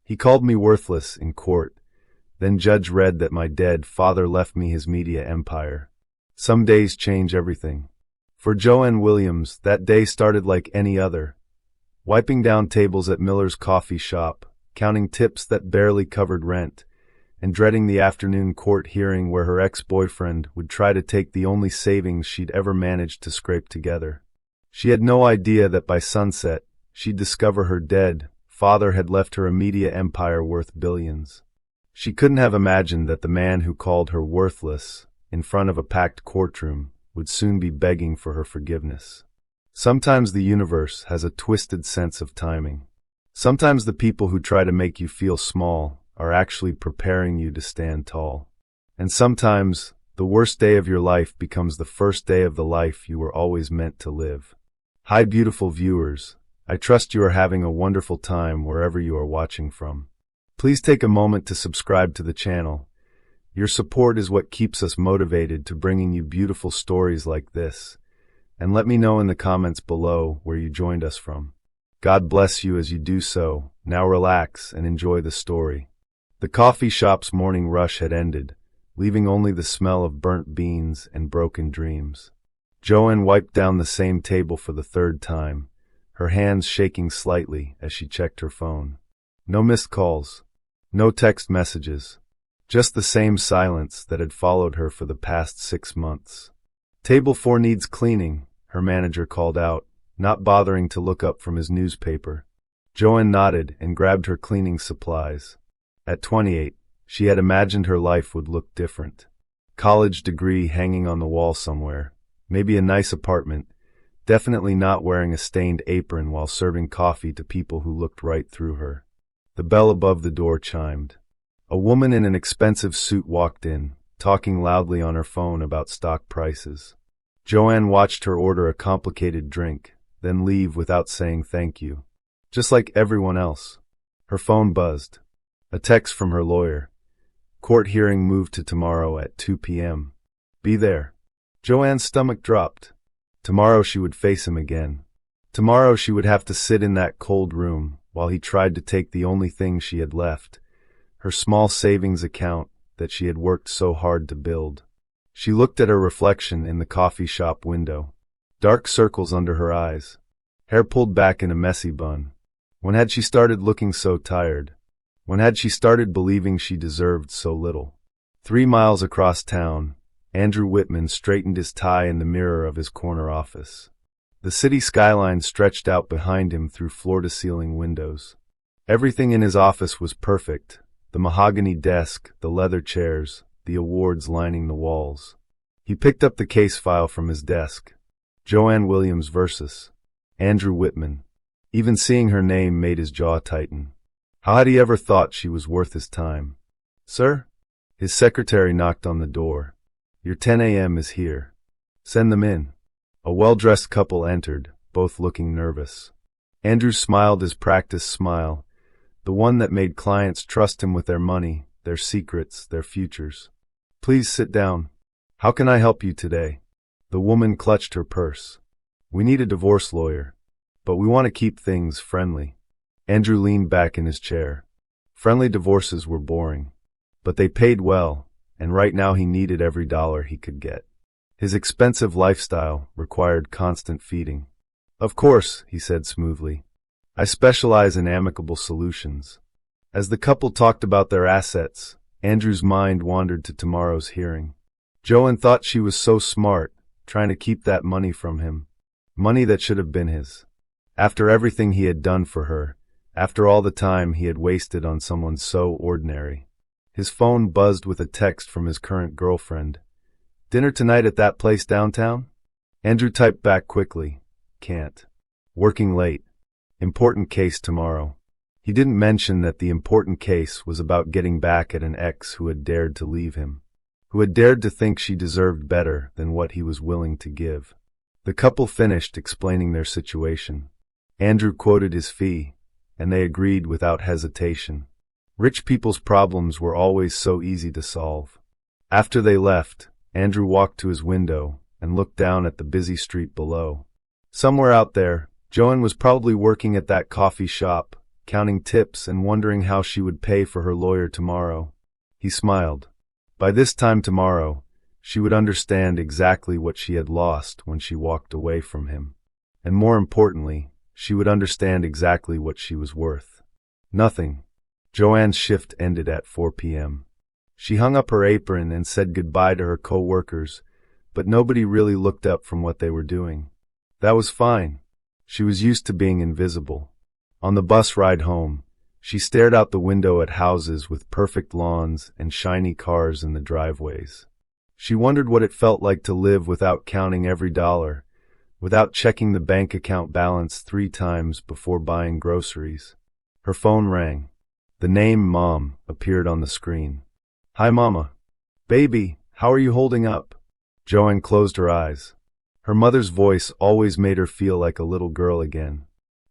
He called me worthless in court. Then judge read that my dead father left me his media empire. Some days change everything. For Joanne Williams, that day started like any other. Wiping down tables at Miller's coffee shop, counting tips that barely covered rent, and dreading the afternoon court hearing where her ex-boyfriend would try to take the only savings she'd ever managed to scrape together. She had no idea that by sunset, she'd discover her dead father had left her a media empire worth billions. She couldn't have imagined that the man who called her worthless in front of a packed courtroom would soon be begging for her forgiveness. Sometimes the universe has a twisted sense of timing. Sometimes the people who try to make you feel small are actually preparing you to stand tall. And sometimes the worst day of your life becomes the first day of the life you were always meant to live. Hi, beautiful viewers. I trust you are having a wonderful time wherever you are watching from. Please take a moment to subscribe to the channel. Your support is what keeps us motivated to bringing you beautiful stories like this. And let me know in the comments below where you joined us from. God bless you as you do so. Now relax and enjoy the story. The coffee shop's morning rush had ended, leaving only the smell of burnt beans and broken dreams. Joanne wiped down the same table for the third time, her hands shaking slightly as she checked her phone. No missed calls. No text messages, just the same silence that had followed her for the past 6 months. Table 4 needs cleaning, her manager called out, not bothering to look up from his newspaper. Joanne nodded and grabbed her cleaning supplies. At 28, she had imagined her life would look different. College degree hanging on the wall somewhere, maybe a nice apartment, definitely not wearing a stained apron while serving coffee to people who looked right through her. The bell above the door chimed. A woman in an expensive suit walked in, talking loudly on her phone about stock prices. Joanne watched her order a complicated drink, then leave without saying thank you. Just like everyone else. Her phone buzzed. A text from her lawyer. Court hearing moved to tomorrow at 2 p.m. Be there. Joanne's stomach dropped. Tomorrow she would face him again. Tomorrow she would have to sit in that cold room while he tried to take the only thing she had left, her small savings account that she had worked so hard to build. She looked at her reflection in the coffee shop window. Dark circles under her eyes. Hair pulled back in a messy bun. When had she started looking so tired? When had she started believing she deserved so little? 3 miles across town, Andrew Whitman straightened his tie in the mirror of his corner office. The city skyline stretched out behind him through floor-to-ceiling windows. Everything in his office was perfect. The mahogany desk, the leather chairs, the awards lining the walls. He picked up the case file from his desk. Joanne Williams versus Andrew Whitman. Even seeing her name made his jaw tighten. How had he ever thought she was worth his time? Sir? His secretary knocked on the door. Your 10 a.m. is here. Send them in. A well-dressed couple entered, both looking nervous. Andrew smiled his practiced smile, the one that made clients trust him with their money, their secrets, their futures. Please sit down. How can I help you today? The woman clutched her purse. We need a divorce lawyer, but we want to keep things friendly. Andrew leaned back in his chair. Friendly divorces were boring, but they paid well, and right now he needed every dollar he could get. His expensive lifestyle required constant feeding. Of course, he said smoothly. I specialize in amicable solutions. As the couple talked about their assets, Andrew's mind wandered to tomorrow's hearing. Joanne thought she was so smart, trying to keep that money from him. Money that should have been his. After everything he had done for her, after all the time he had wasted on someone so ordinary. His phone buzzed with a text from his current girlfriend. Dinner tonight at that place downtown? Andrew typed back quickly. Can't. Working late. Important case tomorrow. He didn't mention that the important case was about getting back at an ex who had dared to leave him, who had dared to think she deserved better than what he was willing to give. The couple finished explaining their situation. Andrew quoted his fee, and they agreed without hesitation. Rich people's problems were always so easy to solve. After they left, Andrew walked to his window and looked down at the busy street below. Somewhere out there, Joanne was probably working at that coffee shop, counting tips and wondering how she would pay for her lawyer tomorrow. He smiled. By this time tomorrow, she would understand exactly what she had lost when she walked away from him. And more importantly, she would understand exactly what she was worth. Nothing. Joanne's shift ended at 4 p.m. She hung up her apron and said goodbye to her co-workers, but nobody really looked up from what they were doing. That was fine. She was used to being invisible. On the bus ride home, she stared out the window at houses with perfect lawns and shiny cars in the driveways. She wondered what it felt like to live without counting every dollar, without checking the bank account balance 3 times before buying groceries. Her phone rang. The name Mom appeared on the screen. "Hi, Mama." "Baby, how are you holding up?" Joanne closed her eyes. Her mother's voice always made her feel like a little girl again.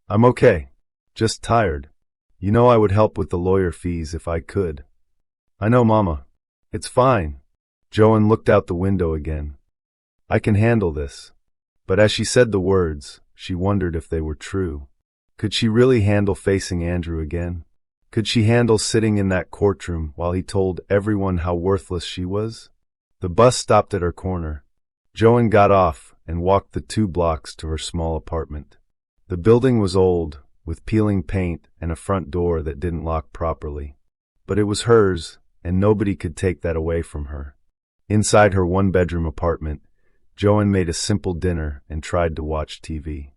"I'm okay. Just tired. You know I would help with the lawyer fees if I could." "I know, Mama. It's fine." Joanne looked out the window again. "I can handle this." But as she said the words, she wondered if they were true. Could she really handle facing Andrew again? Could she handle sitting in that courtroom while he told everyone how worthless she was? The bus stopped at her corner. Joanne got off and walked the 2 blocks to her small apartment. The building was old, with peeling paint and a front door that didn't lock properly. But it was hers, and nobody could take that away from her. Inside her 1-bedroom apartment, Joanne made a simple dinner and tried to watch TV.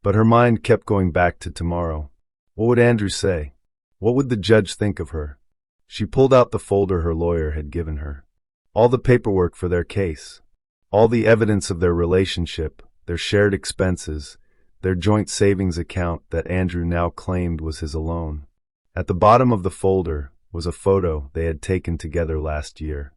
But her mind kept going back to tomorrow. What would Andrew say? What would the judge think of her? She pulled out the folder her lawyer had given her. All the paperwork for their case. All the evidence of their relationship, their shared expenses, their joint savings account that Andrew now claimed was his alone. At the bottom of the folder was a photo they had taken together last year.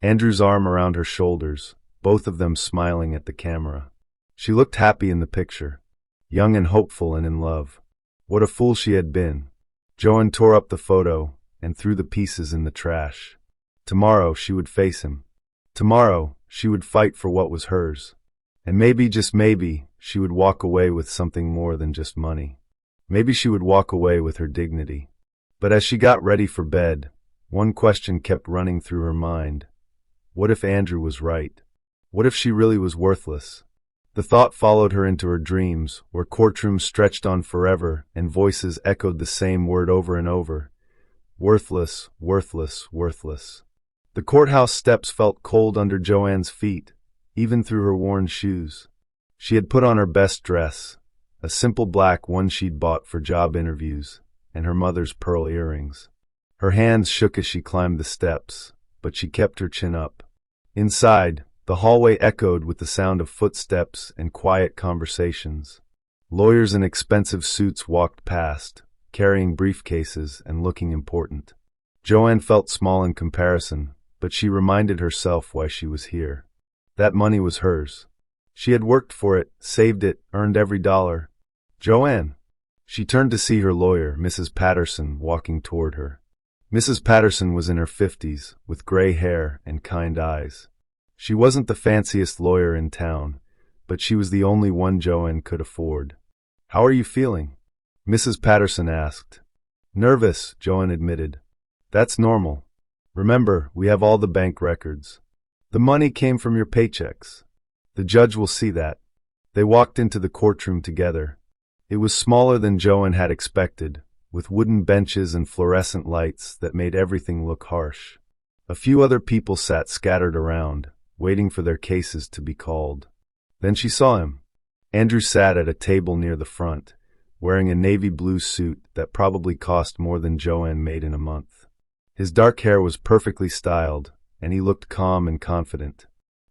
Andrew's arm around her shoulders, both of them smiling at the camera. She looked happy in the picture, young and hopeful and in love. What a fool she had been. Joanne tore up the photo and threw the pieces in the trash. Tomorrow she would face him. Tomorrow she would fight for what was hers. And maybe, just maybe, she would walk away with something more than just money. Maybe she would walk away with her dignity. But as she got ready for bed, one question kept running through her mind. What if Andrew was right? What if she really was worthless? The thought followed her into her dreams, where courtrooms stretched on forever and voices echoed the same word over and over. Worthless, worthless, worthless. The courthouse steps felt cold under Joanne's feet, even through her worn shoes. She had put on her best dress, a simple black one she'd bought for job interviews, and her mother's pearl earrings. Her hands shook as she climbed the steps, but she kept her chin up. Inside, the hallway echoed with the sound of footsteps and quiet conversations. Lawyers in expensive suits walked past, carrying briefcases and looking important. Joanne felt small in comparison, but she reminded herself why she was here. That money was hers. She had worked for it, saved it, earned every dollar. Joanne! She turned to see her lawyer, Mrs. Patterson, walking toward her. Mrs. Patterson was in her 50s, with gray hair and kind eyes. She wasn't the fanciest lawyer in town, but she was the only one Joanne could afford. "How are you feeling?" Mrs. Patterson asked. "Nervous," Joanne admitted. "That's normal. Remember, we have all the bank records. The money came from your paychecks. The judge will see that." They walked into the courtroom together. It was smaller than Joanne had expected, with wooden benches and fluorescent lights that made everything look harsh. A few other people sat scattered around, waiting for their cases to be called. Then she saw him. Andrew sat at a table near the front, wearing a navy blue suit that probably cost more than Joanne made in a month. His dark hair was perfectly styled, and he looked calm and confident,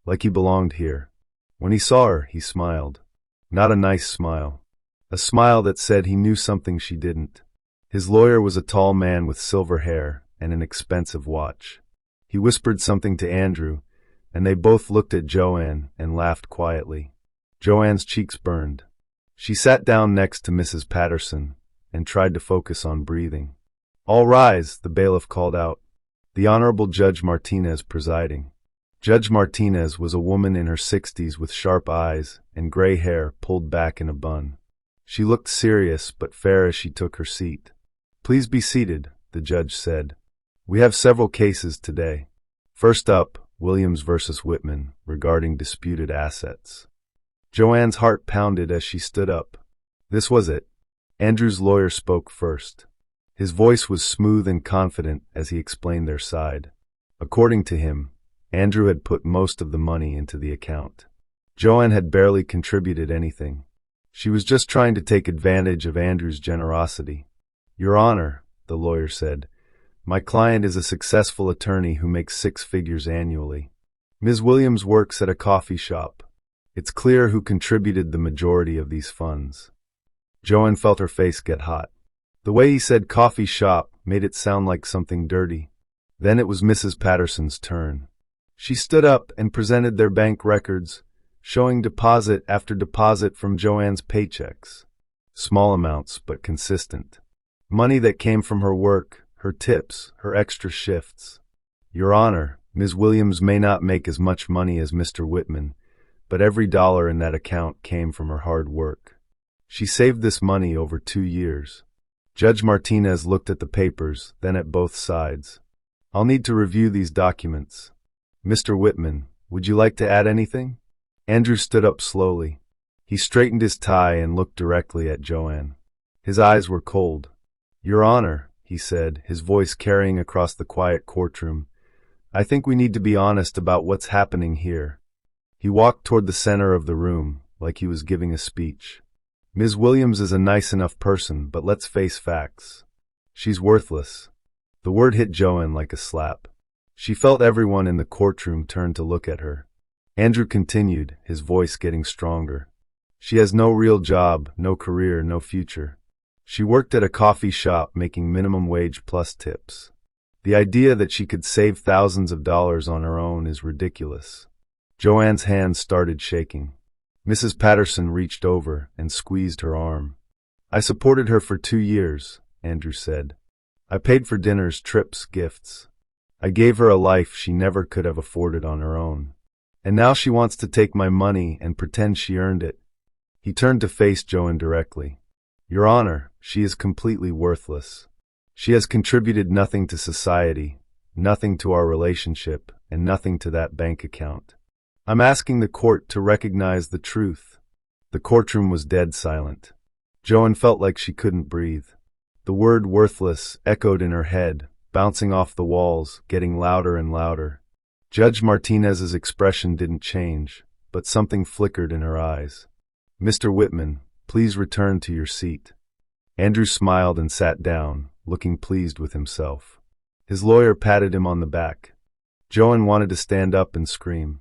like he belonged here. When he saw her, he smiled. Not a nice smile. A smile that said he knew something she didn't. His lawyer was a tall man with silver hair and an expensive watch. He whispered something to Andrew, and they both looked at Joanne and laughed quietly. Joanne's cheeks burned. She sat down next to Mrs. Patterson and tried to focus on breathing. "All rise," the bailiff called out. The Honorable Judge Martinez presiding. Judge Martinez was a woman in her 60s with sharp eyes and gray hair pulled back in a bun. She looked serious but fair as she took her seat. Please be seated, the judge said. We have several cases today. First up, Williams versus Whitman, regarding disputed assets. Joanne's heart pounded as she stood up. This was it. Andrew's lawyer spoke first. His voice was smooth and confident as he explained their side. According to him, Andrew had put most of the money into the account. Joanne had barely contributed anything. She was just trying to take advantage of Andrew's generosity. Your Honor, the lawyer said, my client is a successful attorney who makes 6 figures annually. Ms. Williams works at a coffee shop. It's clear who contributed the majority of these funds. Joanne felt her face get hot. The way he said coffee shop made it sound like something dirty. Then it was Mrs. Patterson's turn. She stood up and presented their bank records, showing deposit after deposit from Joanne's paychecks. Small amounts, but consistent. Money that came from her work, her tips, her extra shifts. Your Honor, Ms. Williams may not make as much money as Mr. Whitman, but every dollar in that account came from her hard work. She saved this money over 2 years. Judge Martinez looked at the papers, then at both sides. I'll need to review these documents. Mr. Whitman, would you like to add anything? Andrew stood up slowly. He straightened his tie and looked directly at Joanne. His eyes were cold. Your Honor, he said, his voice carrying across the quiet courtroom, I think we need to be honest about what's happening here. He walked toward the center of the room, like he was giving a speech. Ms. Williams is a nice enough person, but let's face facts. She's worthless. The word hit Joanne like a slap. She felt everyone in the courtroom turn to look at her. Andrew continued, his voice getting stronger. She has no real job, no career, no future. She worked at a coffee shop making minimum wage plus tips. The idea that she could save thousands of dollars on her own is ridiculous. Joanne's hands started shaking. Mrs. Patterson reached over and squeezed her arm. I supported her for 2 years, Andrew said. I paid for dinners, trips, gifts. I gave her a life she never could have afforded on her own. And now she wants to take my money and pretend she earned it. He turned to face Joanne directly. Your Honor, she is completely worthless. She has contributed nothing to society, nothing to our relationship, and nothing to that bank account. I'm asking the court to recognize the truth. The courtroom was dead silent. Joanne felt like she couldn't breathe. The word worthless echoed in her head, bouncing off the walls, getting louder and louder. Judge Martinez's expression didn't change, but something flickered in her eyes. Mr. Whitman, please return to your seat. Andrew smiled and sat down, looking pleased with himself. His lawyer patted him on the back. Joanne wanted to stand up and scream.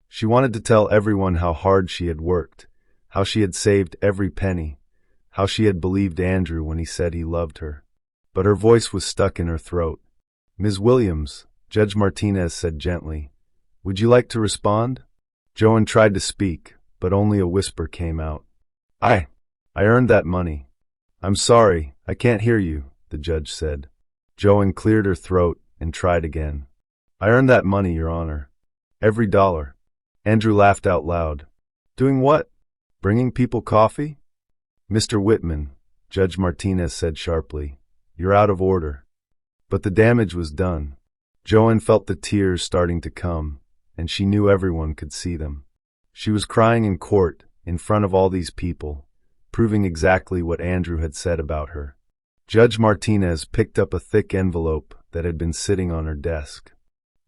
She wanted to tell everyone how hard she had worked, how she had saved every penny, how she had believed Andrew when he said he loved her. But her voice was stuck in her throat. Ms. Williams, Judge Martinez said gently, would you like to respond? Joanne tried to speak, but only a whisper came out. I earned that money. I'm sorry, I can't hear you, the judge said. Joanne cleared her throat and tried again. I earned that money, Your Honor. Every dollar. Andrew laughed out loud. Doing what? Bringing people coffee? Mr. Whitman, Judge Martinez said sharply, you're out of order. But the damage was done. Joanne felt the tears starting to come, and she knew everyone could see them. She was crying in court, in front of all these people, proving exactly what Andrew had said about her. Judge Martinez picked up a thick envelope that had been sitting on her desk.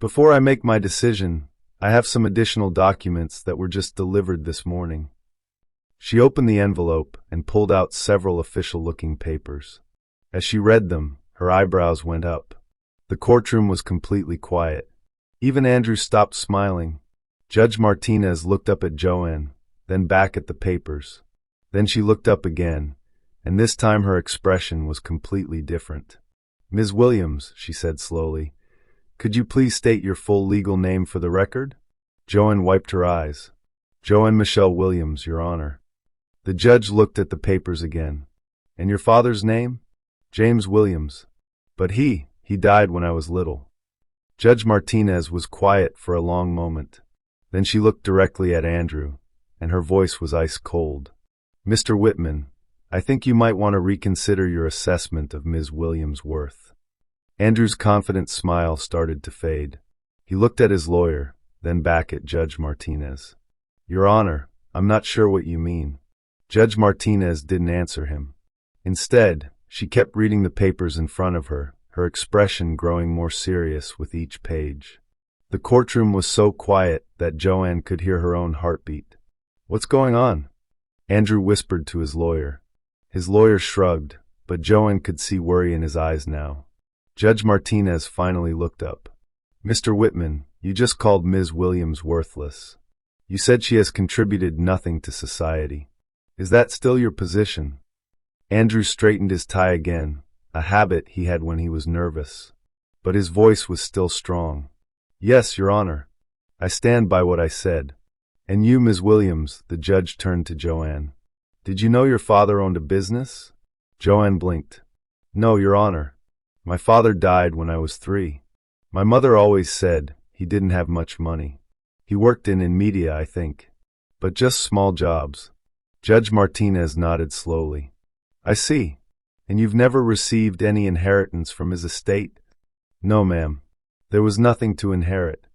Before I make my decision, I have some additional documents that were just delivered this morning. She opened the envelope and pulled out several official-looking papers. As she read them, her eyebrows went up. The courtroom was completely quiet. Even Andrew stopped smiling. Judge Martinez looked up at Joanne, then back at the papers. Then she looked up again, and this time her expression was completely different. Ms. Williams, she said slowly, could you please state your full legal name for the record? Joanne wiped her eyes. Joanne Michelle Williams, Your Honor. The judge looked at the papers again. And your father's name? James Williams. But he died when I was little. Judge Martinez was quiet for a long moment. Then she looked directly at Andrew, and her voice was ice cold. Mr. Whitman, I think you might want to reconsider your assessment of Ms. Williams' worth. Andrew's confident smile started to fade. He looked at his lawyer, then back at Judge Martinez. Your Honor, I'm not sure what you mean. Judge Martinez didn't answer him. Instead, she kept reading the papers in front of her, her expression growing more serious with each page. The courtroom was so quiet that Joanne could hear her own heartbeat. What's going on? Andrew whispered to his lawyer. His lawyer shrugged, but Joanne could see worry in his eyes now. Judge Martinez finally looked up. Mr. Whitman, you just called Ms. Williams worthless. You said she has contributed nothing to society. Is that still your position? Andrew straightened his tie again, a habit he had when he was nervous. But his voice was still strong. Yes, Your Honor. I stand by what I said. And you, Ms. Williams, the judge turned to Joanne. Did you know your father owned a business? Joanne blinked. No, Your Honor. My father died when I was 3. My mother always said he didn't have much money. He worked in media, I think. But just small jobs. Judge Martinez nodded slowly. I see. And you've never received any inheritance from his estate? No, ma'am. There was nothing to inherit.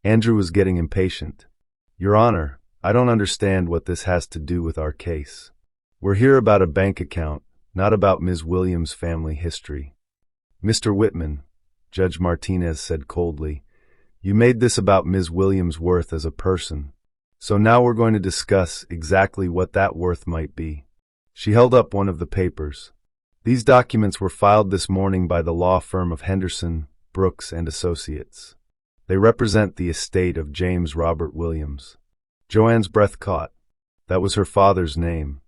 Andrew was getting impatient. Your Honor, I don't understand what this has to do with our case. We're here about a bank account, not about Ms. Williams' family history. Mr. Whitman, Judge Martinez said coldly, you made this about Ms. Williams' worth as a person. So now we're going to discuss exactly what that worth might be. She held up one of the papers. These documents were filed this morning by the law firm of Henderson, Brooks and Associates. They represent the estate of James Robert Williams. Joanne's breath caught. That was her father's name.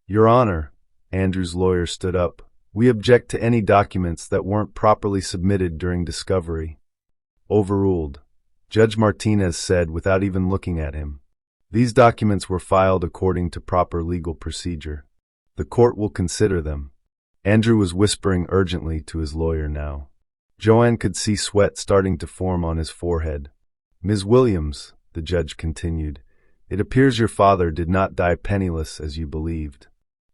Your Honor, Andrew's lawyer stood up. We object to any documents that weren't properly submitted during discovery. Overruled. Judge Martinez said without even looking at him. These documents were filed according to proper legal procedure. The court will consider them. Andrew was whispering urgently to his lawyer now. Joanne could see sweat starting to form on his forehead. Ms. Williams, the judge continued, it appears your father did not die penniless as you believed.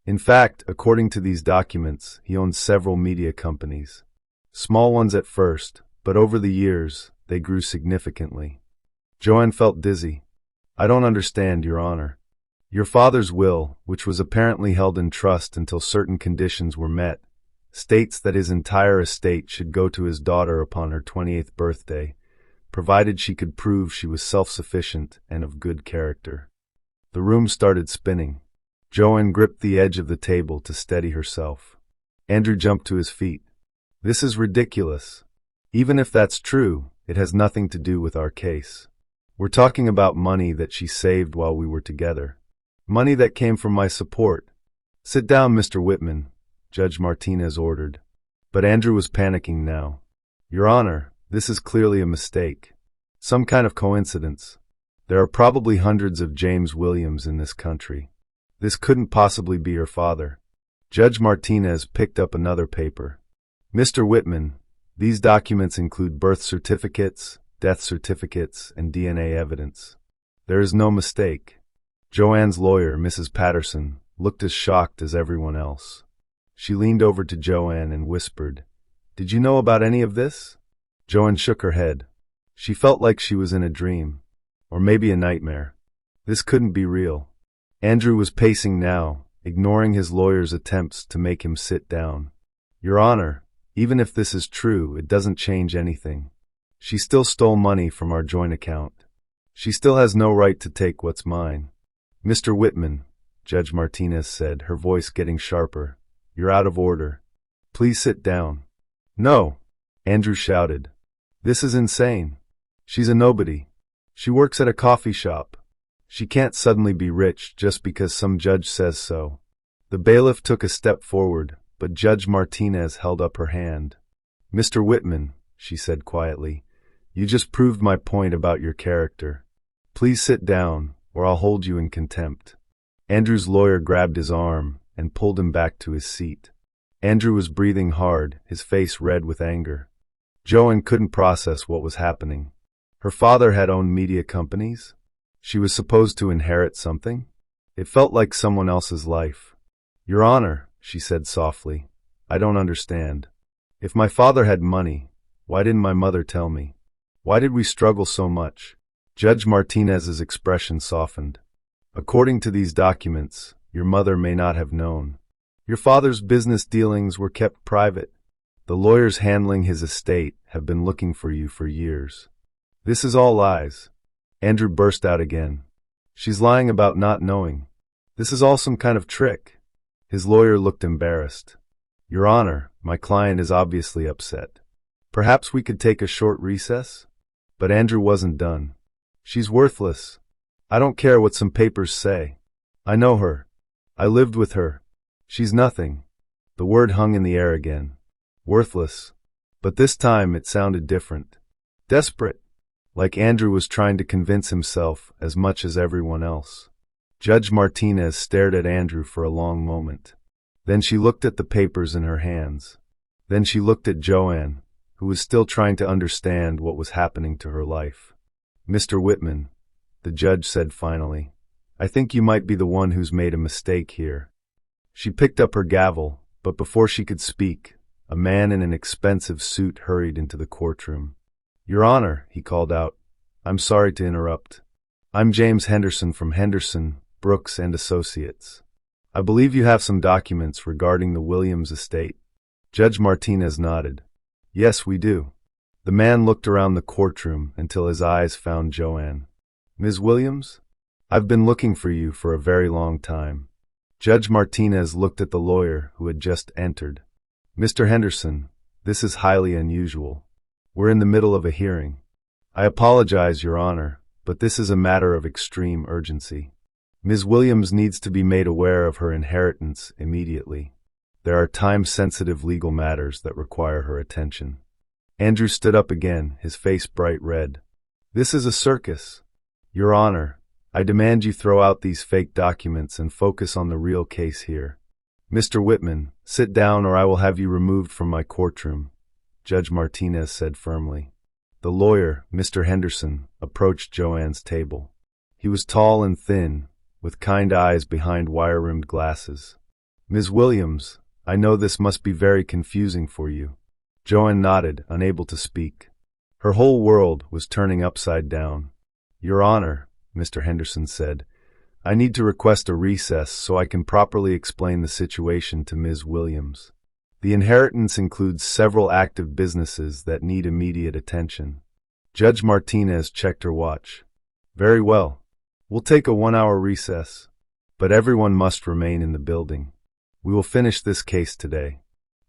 In fact, according to these documents, he owned several media companies. Small ones at first, but over the years, they grew significantly. Joanne felt dizzy. I don't understand, Your Honor. Your father's will, which was apparently held in trust until certain conditions were met, states that his entire estate should go to his daughter upon her 28th birthday, provided she could prove she was self-sufficient and of good character. The room started spinning. Joanne gripped the edge of the table to steady herself. Andrew jumped to his feet. This is ridiculous. Even if that's true, it has nothing to do with our case. We're talking about money that she saved while we were together. Money that came from my support. Sit down, Mr. Whitman, Judge Martinez ordered. But Andrew was panicking now. Your Honor, this is clearly a mistake. Some kind of coincidence. There are probably hundreds of James Williams in this country. This couldn't possibly be your father. Judge Martinez picked up another paper. Mr. Whitman, these documents include birth certificates, death certificates, and DNA evidence. There is no mistake. Joanne's lawyer, Mrs. Patterson, looked as shocked as everyone else. She leaned over to Joanne and whispered, Did you know about any of this? Joanne shook her head. She felt like she was in a dream, or maybe a nightmare. This couldn't be real. Andrew was pacing now, ignoring his lawyer's attempts to make him sit down. Your Honor, even if this is true, it doesn't change anything. She still stole money from our joint account. She still has no right to take what's mine. Mr. Whitman, Judge Martinez said, her voice getting sharper, you're out of order. Please sit down. No, Andrew shouted. This is insane. She's a nobody. She works at a coffee shop. She can't suddenly be rich just because some judge says so. The bailiff took a step forward, but Judge Martinez held up her hand. Mr. Whitman, she said quietly, you just proved my point about your character. Please sit down, or I'll hold you in contempt. Andrew's lawyer grabbed his arm and pulled him back to his seat. Andrew was breathing hard, his face red with anger. Joanne couldn't process what was happening. Her father had owned media companies. She was supposed to inherit something. It felt like someone else's life. Your Honor, she said softly. I don't understand. If my father had money, why didn't my mother tell me? Why did we struggle so much? Judge Martinez's expression softened. According to these documents, your mother may not have known. Your father's business dealings were kept private. The lawyers handling his estate have been looking for you for years. This is all lies. Andrew burst out again. She's lying about not knowing. This is all some kind of trick. His lawyer looked embarrassed. Your Honor, my client is obviously upset. Perhaps we could take a short recess? But Andrew wasn't done. She's worthless. I don't care what some papers say. I know her. I lived with her. She's nothing. The word hung in the air again. Worthless. But this time it sounded different. Desperate. Like Andrew was trying to convince himself as much as everyone else. Judge Martinez stared at Andrew for a long moment. Then she looked at the papers in her hands. Then she looked at Joanne, who was still trying to understand what was happening to her life. Mr. Whitman, the judge said finally, I think you might be the one who's made a mistake here. She picked up her gavel, but before she could speak, a man in an expensive suit hurried into the courtroom. Your Honor, he called out, I'm sorry to interrupt. I'm James Henderson from Henderson, Brooks and Associates. I believe you have some documents regarding the Williams estate. Judge Martinez nodded. Yes, we do. The man looked around the courtroom until his eyes found Joanne. Ms. Williams? I've been looking for you for a very long time. Judge Martinez looked at the lawyer who had just entered. Mr. Henderson, this is highly unusual. We're in the middle of a hearing. I apologize, Your Honor, but this is a matter of extreme urgency. Ms. Williams needs to be made aware of her inheritance immediately. There are time-sensitive legal matters that require her attention. Andrew stood up again, his face bright red. This is a circus. Your Honor, I demand you throw out these fake documents and focus on the real case here. Mr. Whitman, sit down or I will have you removed from my courtroom, Judge Martinez said firmly. The lawyer, Mr. Henderson, approached Joanne's table. He was tall and thin, with kind eyes behind wire-rimmed glasses. Ms. Williams, I know this must be very confusing for you. Joanne nodded, unable to speak. Her whole world was turning upside down. Your Honor, Mr. Henderson said, I need to request a recess so I can properly explain the situation to Ms. Williams. The inheritance includes several active businesses that need immediate attention. Judge Martinez checked her watch. Very well. We'll take a 1-hour recess, but everyone must remain in the building. We will finish this case today.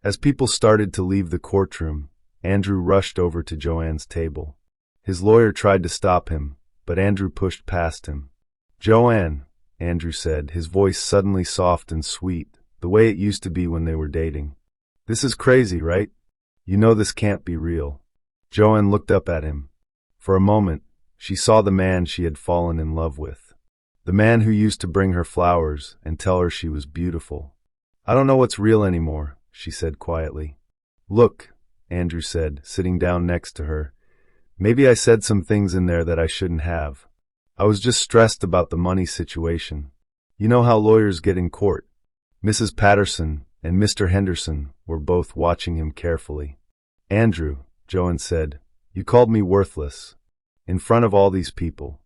As people started to leave the courtroom, Andrew rushed over to Joanne's table. His lawyer tried to stop him, but Andrew pushed past him. Joanne, Andrew said, his voice suddenly soft and sweet, the way it used to be when they were dating. This is crazy, right? You know this can't be real. Joanne looked up at him. For a moment, she saw the man she had fallen in love with. The man who used to bring her flowers and tell her she was beautiful. I don't know what's real anymore, she said quietly. Look, Andrew said, sitting down next to her. Maybe I said some things in there that I shouldn't have. I was just stressed about the money situation. You know how lawyers get in court. Mrs. Patterson and Mr. Henderson were both watching him carefully. Andrew, Joanne said, you called me worthless. In front of all these people.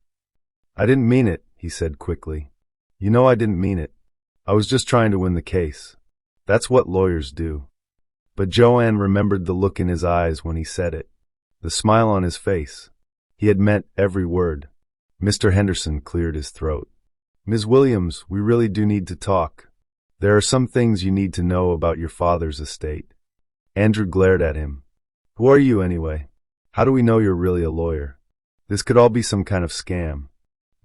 I didn't mean it, he said quickly. You know I didn't mean it. I was just trying to win the case. That's what lawyers do. But Joanne remembered the look in his eyes when he said it. The smile on his face. He had meant every word. Mr. Henderson cleared his throat. Ms. Williams, we really do need to talk. There are some things you need to know about your father's estate. Andrew glared at him. Who are you anyway? How do we know you're really a lawyer? This could all be some kind of scam.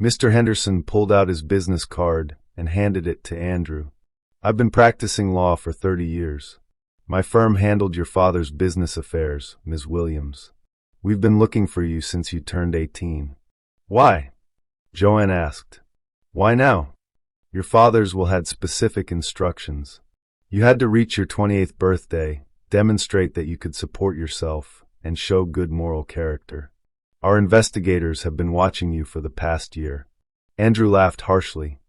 Mr. Henderson pulled out his business card and handed it to Andrew. I've been practicing law for 30 years. My firm handled your father's business affairs, Ms. Williams. We've been looking for you since you turned 18. Why? Joanne asked. Why now? Your fathers will had specific instructions. You had to reach your 28th birthday, demonstrate that you could support yourself, and show good moral character. Our investigators have been watching you for the past year. Andrew laughed harshly.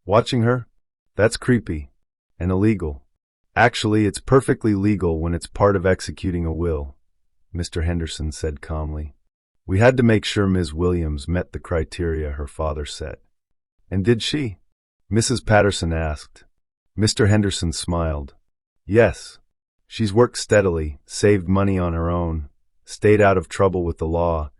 Watching her? That's creepy. And illegal. Actually, it's perfectly legal when it's part of executing a will, Mr. Henderson said calmly. We had to make sure Ms. Williams met the criteria her father set. And did she? Mrs. Patterson asked. Mr. Henderson smiled. Yes. She's worked steadily, saved money on her own, stayed out of trouble with the law,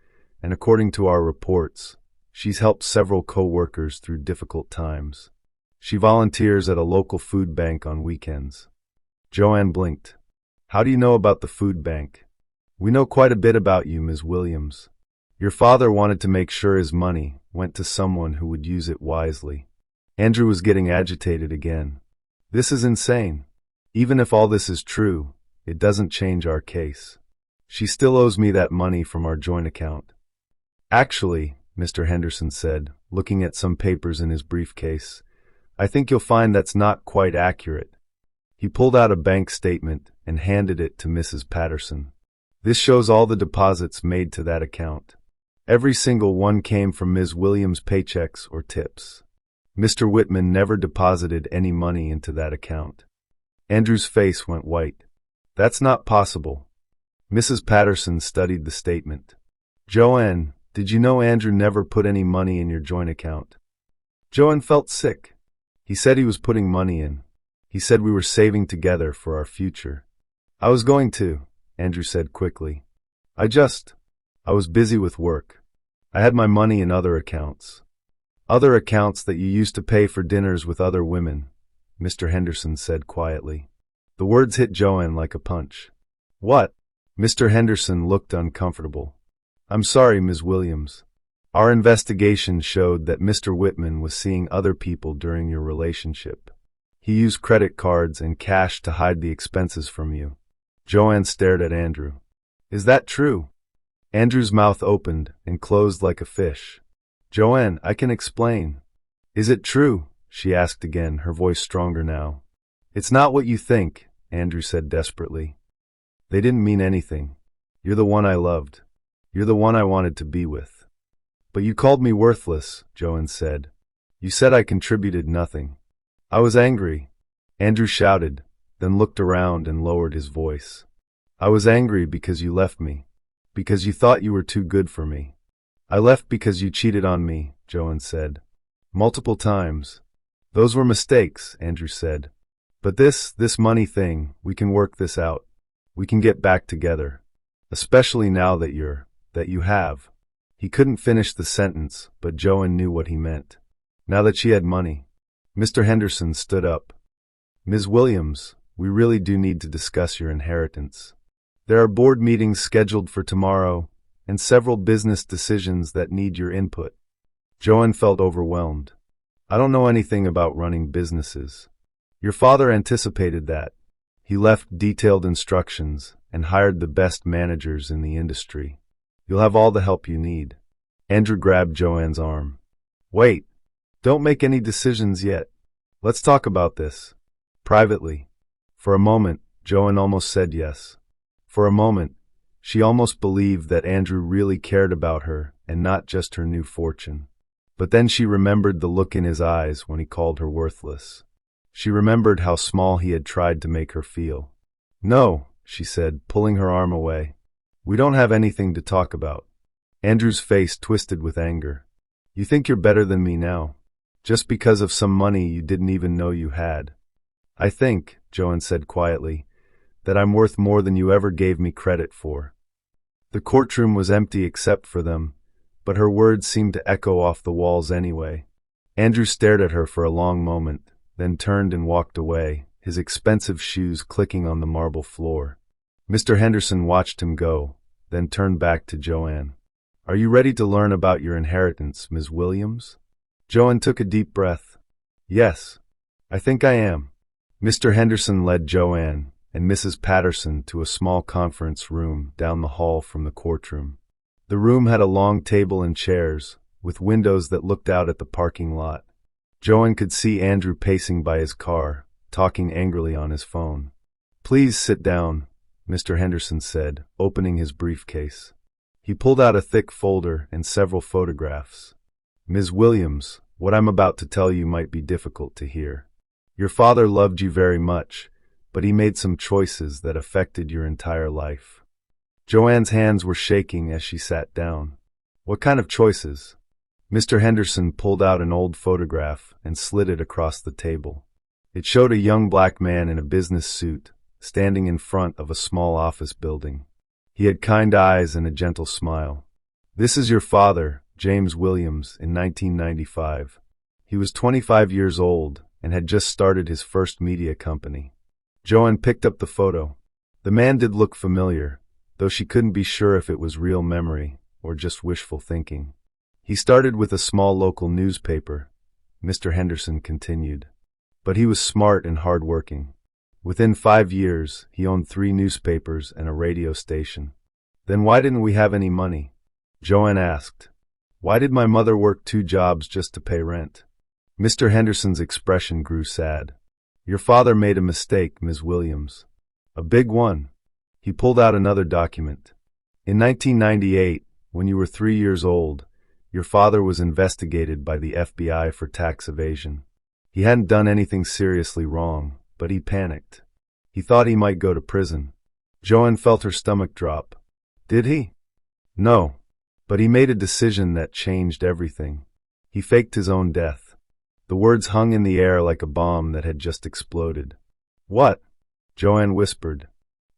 and according to our reports, she's helped several co-workers through difficult times. She volunteers at a local food bank on weekends. Joanne blinked. How do you know about the food bank? We know quite a bit about you, Ms. Williams. Your father wanted to make sure his money went to someone who would use it wisely. Andrew was getting agitated again. This is insane. Even if all this is true, it doesn't change our case. She still owes me that money from our joint account. Actually, Mr. Henderson said, looking at some papers in his briefcase, I think you'll find that's not quite accurate. He pulled out a bank statement and handed it to Mrs. Patterson. This shows all the deposits made to that account. Every single one came from Ms. Williams' paychecks or tips. Mr. Whitman never deposited any money into that account. Andrew's face went white. That's not possible. Mrs. Patterson studied the statement. Joanne, did you know Andrew never put any money in your joint account? Joanne felt sick. He said he was putting money in. He said we were saving together for our future. I was going to, Andrew said quickly. I was busy with work. I had my money in other accounts. Other accounts that you used to pay for dinners with other women, Mr. Henderson said quietly. The words hit Joanne like a punch. What? Mr. Henderson looked uncomfortable. I'm sorry, Ms. Williams. Our investigation showed that Mr. Whitman was seeing other people during your relationship. He used credit cards and cash to hide the expenses from you. Joanne stared at Andrew. Is that true? Andrew's mouth opened and closed like a fish. Joanne, I can explain. Is it true? She asked again, her voice stronger now. It's not what you think, Andrew said desperately. They didn't mean anything. You're the one I loved. You're the one I wanted to be with. But you called me worthless, Joanne said. You said I contributed nothing. I was angry. Andrew shouted, then looked around and lowered his voice. I was angry because you left me. Because you thought you were too good for me. I left because you cheated on me, Joanne said. Multiple times. Those were mistakes, Andrew said. But this money thing, we can work this out. We can get back together. Especially now that you have. He couldn't finish the sentence, but Joanne knew what he meant. Now that she had money. Mr. Henderson stood up. Ms. Williams, we really do need to discuss your inheritance. There are board meetings scheduled for tomorrow, and several business decisions that need your input. Joanne felt overwhelmed. I don't know anything about running businesses. Your father anticipated that. He left detailed instructions and hired the best managers in the industry. You'll have all the help you need. Andrew grabbed Joanne's arm. Wait, don't make any decisions yet. Let's talk about this. Privately. For a moment, Joanne almost said yes. For a moment, she almost believed that Andrew really cared about her and not just her new fortune. But then she remembered the look in his eyes when he called her worthless. She remembered how small he had tried to make her feel. No, she said, pulling her arm away. We don't have anything to talk about. Andrew's face twisted with anger. You think you're better than me now, just because of some money you didn't even know you had. I think, Joanne said quietly, that I'm worth more than you ever gave me credit for. The courtroom was empty except for them, but her words seemed to echo off the walls anyway. Andrew stared at her for a long moment, then turned and walked away, his expensive shoes clicking on the marble floor. Mr. Henderson watched him go, then turned back to Joanne. Are you ready to learn about your inheritance, Ms. Williams? Joanne took a deep breath. Yes, I think I am. Mr. Henderson led Joanne and Mrs. Patterson to a small conference room down the hall from the courtroom. The room had a long table and chairs, with windows that looked out at the parking lot. Joanne could see Andrew pacing by his car, talking angrily on his phone. Please sit down, Mr. Henderson said, opening his briefcase. He pulled out a thick folder and several photographs. Ms. Williams, what I'm about to tell you might be difficult to hear. Your father loved you very much, but he made some choices that affected your entire life. Joanne's hands were shaking as she sat down. What kind of choices? Mr. Henderson pulled out an old photograph and slid it across the table. It showed a young black man in a business suit, standing in front of a small office building. He had kind eyes and a gentle smile. This is your father, James Williams, in 1995. He was 25 years old and had just started his first media company. Joanne picked up the photo. The man did look familiar, though she couldn't be sure if it was real memory or just wishful thinking. He started with a small local newspaper, Mr. Henderson continued. But he was smart and hard-working. Within 5 years, he owned 3 newspapers and a radio station. Then why didn't we have any money? Joanne asked. Why did my mother work 2 jobs just to pay rent? Mr. Henderson's expression grew sad. Your father made a mistake, Ms. Williams. A big one. He pulled out another document. In 1998, when you were 3 years old, your father was investigated by the FBI for tax evasion. He hadn't done anything seriously wrong, but he panicked. He thought he might go to prison. Joanne felt her stomach drop. Did he? No. But he made a decision that changed everything. He faked his own death. The words hung in the air like a bomb that had just exploded. What? Joanne whispered.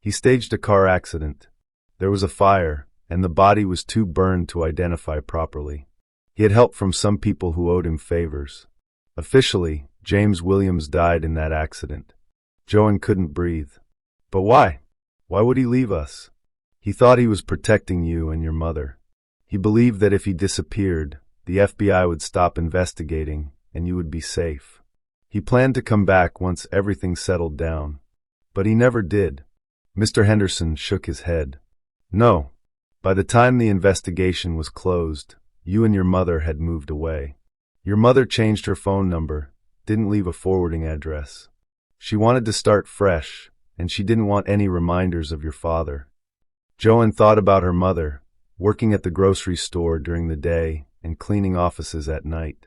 He staged a car accident. There was a fire, and the body was too burned to identify properly. He had help from some people who owed him favors. Officially, James Williams died in that accident. Joanne couldn't breathe. But why? Why would he leave us? He thought he was protecting you and your mother. He believed that if he disappeared, the FBI would stop investigating and you would be safe. He planned to come back once everything settled down. But he never did. Mr. Henderson shook his head. No. By the time the investigation was closed, you and your mother had moved away. Your mother changed her phone number, didn't leave a forwarding address. She wanted to start fresh, and she didn't want any reminders of your father. Joanne thought about her mother, working at the grocery store during the day and cleaning offices at night.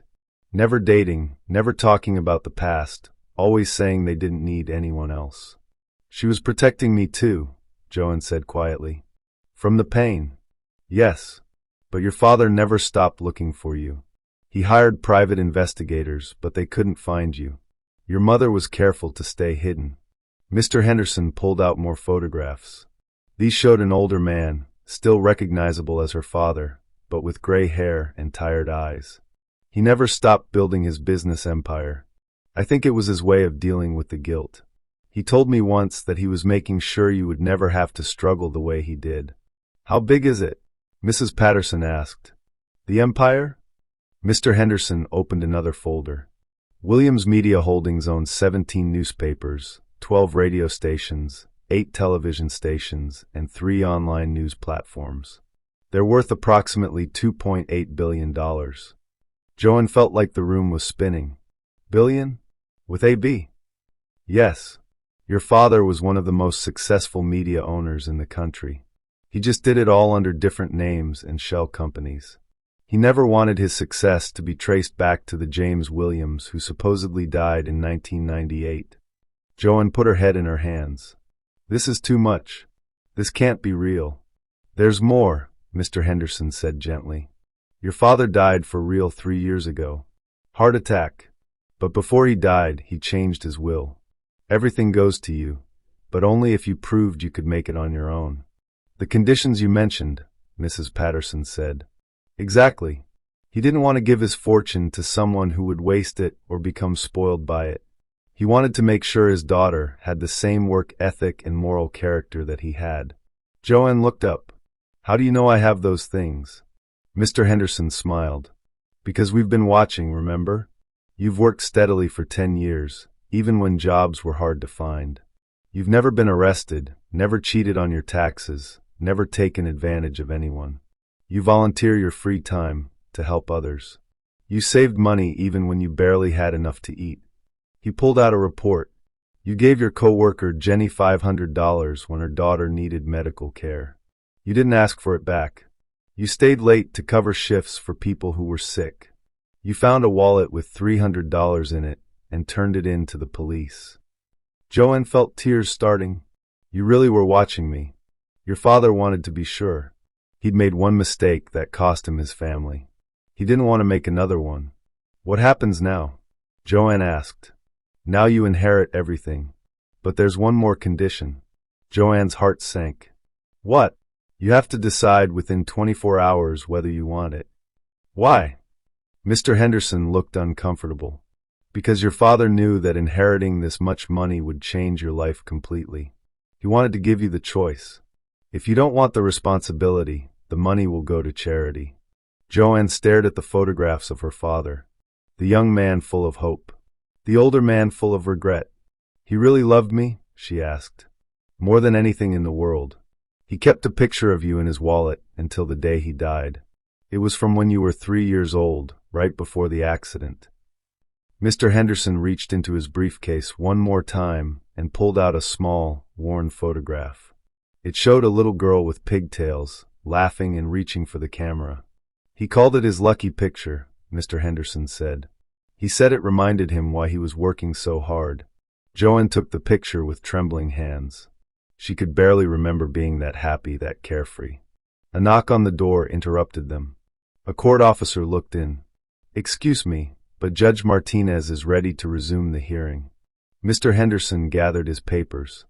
Never dating, never talking about the past, always saying they didn't need anyone else. She was protecting me too, Joanne said quietly. From the pain. Yes. But your father never stopped looking for you. He hired private investigators, but they couldn't find you. Your mother was careful to stay hidden. Mr. Henderson pulled out more photographs. These showed an older man, still recognizable as her father, but with gray hair and tired eyes. He never stopped building his business empire. I think it was his way of dealing with the guilt. He told me once that he was making sure you would never have to struggle the way he did. How big is it? Mrs. Patterson asked. The empire? Mr. Henderson opened another folder. Williams Media Holdings owns 17 newspapers, 12 radio stations, 8 television stations, and 3 online news platforms. They're worth approximately $2.8 billion. Joanne felt like the room was spinning. Billion? With a B? Yes. Your father was one of the most successful media owners in the country. He just did it all under different names and shell companies. He never wanted his success to be traced back to the James Williams who supposedly died in 1998. Joanne put her head in her hands. This is too much. This can't be real. There's more, Mr. Henderson said gently. Your father died for real 3 years ago. Heart attack. But before he died, he changed his will. Everything goes to you, but only if you proved you could make it on your own. The conditions you mentioned, Mrs. Patterson said. Exactly. He didn't want to give his fortune to someone who would waste it or become spoiled by it. He wanted to make sure his daughter had the same work ethic and moral character that he had. Joanne looked up. How do you know I have those things? Mr. Henderson smiled. Because we've been watching, remember? You've worked steadily for 10 years, even when jobs were hard to find. You've never been arrested, never cheated on your taxes, never taken advantage of anyone. You volunteer your free time to help others. You saved money even when you barely had enough to eat. He pulled out a report. You gave your coworker Jenny $500 when her daughter needed medical care. You didn't ask for it back. You stayed late to cover shifts for people who were sick. You found a wallet with $300 in it and turned it in to the police. Joanne felt tears starting. You really were watching me. Your father wanted to be sure. He'd made one mistake that cost him his family. He didn't want to make another one. What happens now? Joanne asked. Now you inherit everything. But there's one more condition. Joanne's heart sank. What? You have to decide within 24 hours whether you want it. Why? Mr. Henderson looked uncomfortable. Because your father knew that inheriting this much money would change your life completely. He wanted to give you the choice. If you don't want the responsibility, the money will go to charity. Joanne stared at the photographs of her father. The young man full of hope. The older man full of regret. He really loved me? She asked. More than anything in the world. He kept a picture of you in his wallet until the day he died. It was from when you were 3 years old, right before the accident. Mr. Henderson reached into his briefcase one more time and pulled out a small, worn photograph. It showed a little girl with pigtails, laughing and reaching for the camera. He called it his lucky picture, Mr. Henderson said. He said it reminded him why he was working so hard. Joanne took the picture with trembling hands. She could barely remember being that happy, that carefree. A knock on the door interrupted them. A court officer looked in. Excuse me, but Judge Martinez is ready to resume the hearing. Mr. Henderson gathered his papers.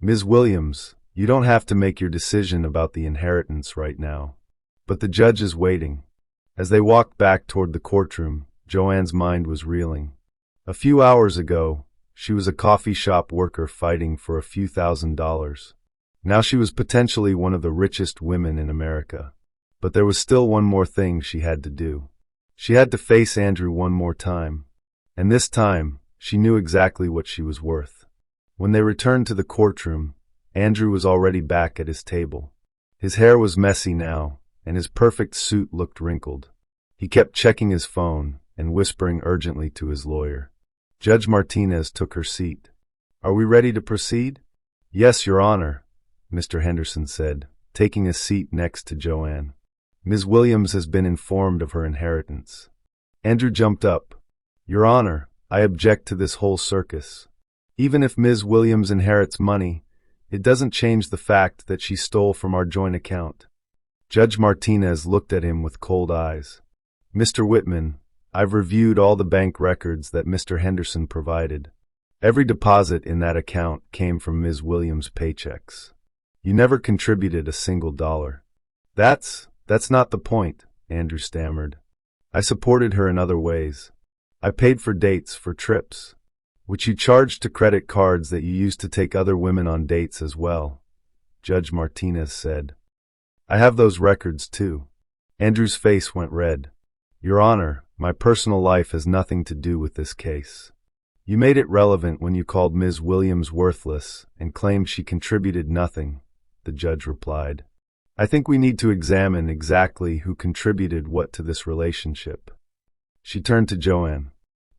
Ms. Williams, you don't have to make your decision about the inheritance right now. But the judge is waiting. As they walked back toward the courtroom, Joanne's mind was reeling. A few hours ago, she was a coffee shop worker fighting for a few $1,000s. Now she was potentially one of the richest women in America. But there was still one more thing she had to do. She had to face Andrew one more time. And this time, she knew exactly what she was worth. When they returned to the courtroom, Andrew was already back at his table. His hair was messy now, and his perfect suit looked wrinkled. He kept checking his phone and whispering urgently to his lawyer. Judge Martinez took her seat. Are we ready to proceed? Yes, Your Honor, Mr. Henderson said, taking a seat next to Joanne. Ms. Williams has been informed of her inheritance. Andrew jumped up. Your Honor, I object to this whole circus. Even if Ms. Williams inherits money, it doesn't change the fact that she stole from our joint account. Judge Martinez looked at him with cold eyes. Mr. Whitman, I've reviewed all the bank records that Mr. Henderson provided. Every deposit in that account came from Ms. Williams' paychecks. You never contributed a single dollar. That's not the point, Andrew stammered. I supported her in other ways. I paid for dates, for trips, which you charged to credit cards that you used to take other women on dates as well, Judge Martinez said. I have those records too. Andrew's face went red. Your Honor, my personal life has nothing to do with this case. You made it relevant when you called Ms. Williams worthless and claimed she contributed nothing, the judge replied. I think we need to examine exactly who contributed what to this relationship. She turned to Joanne.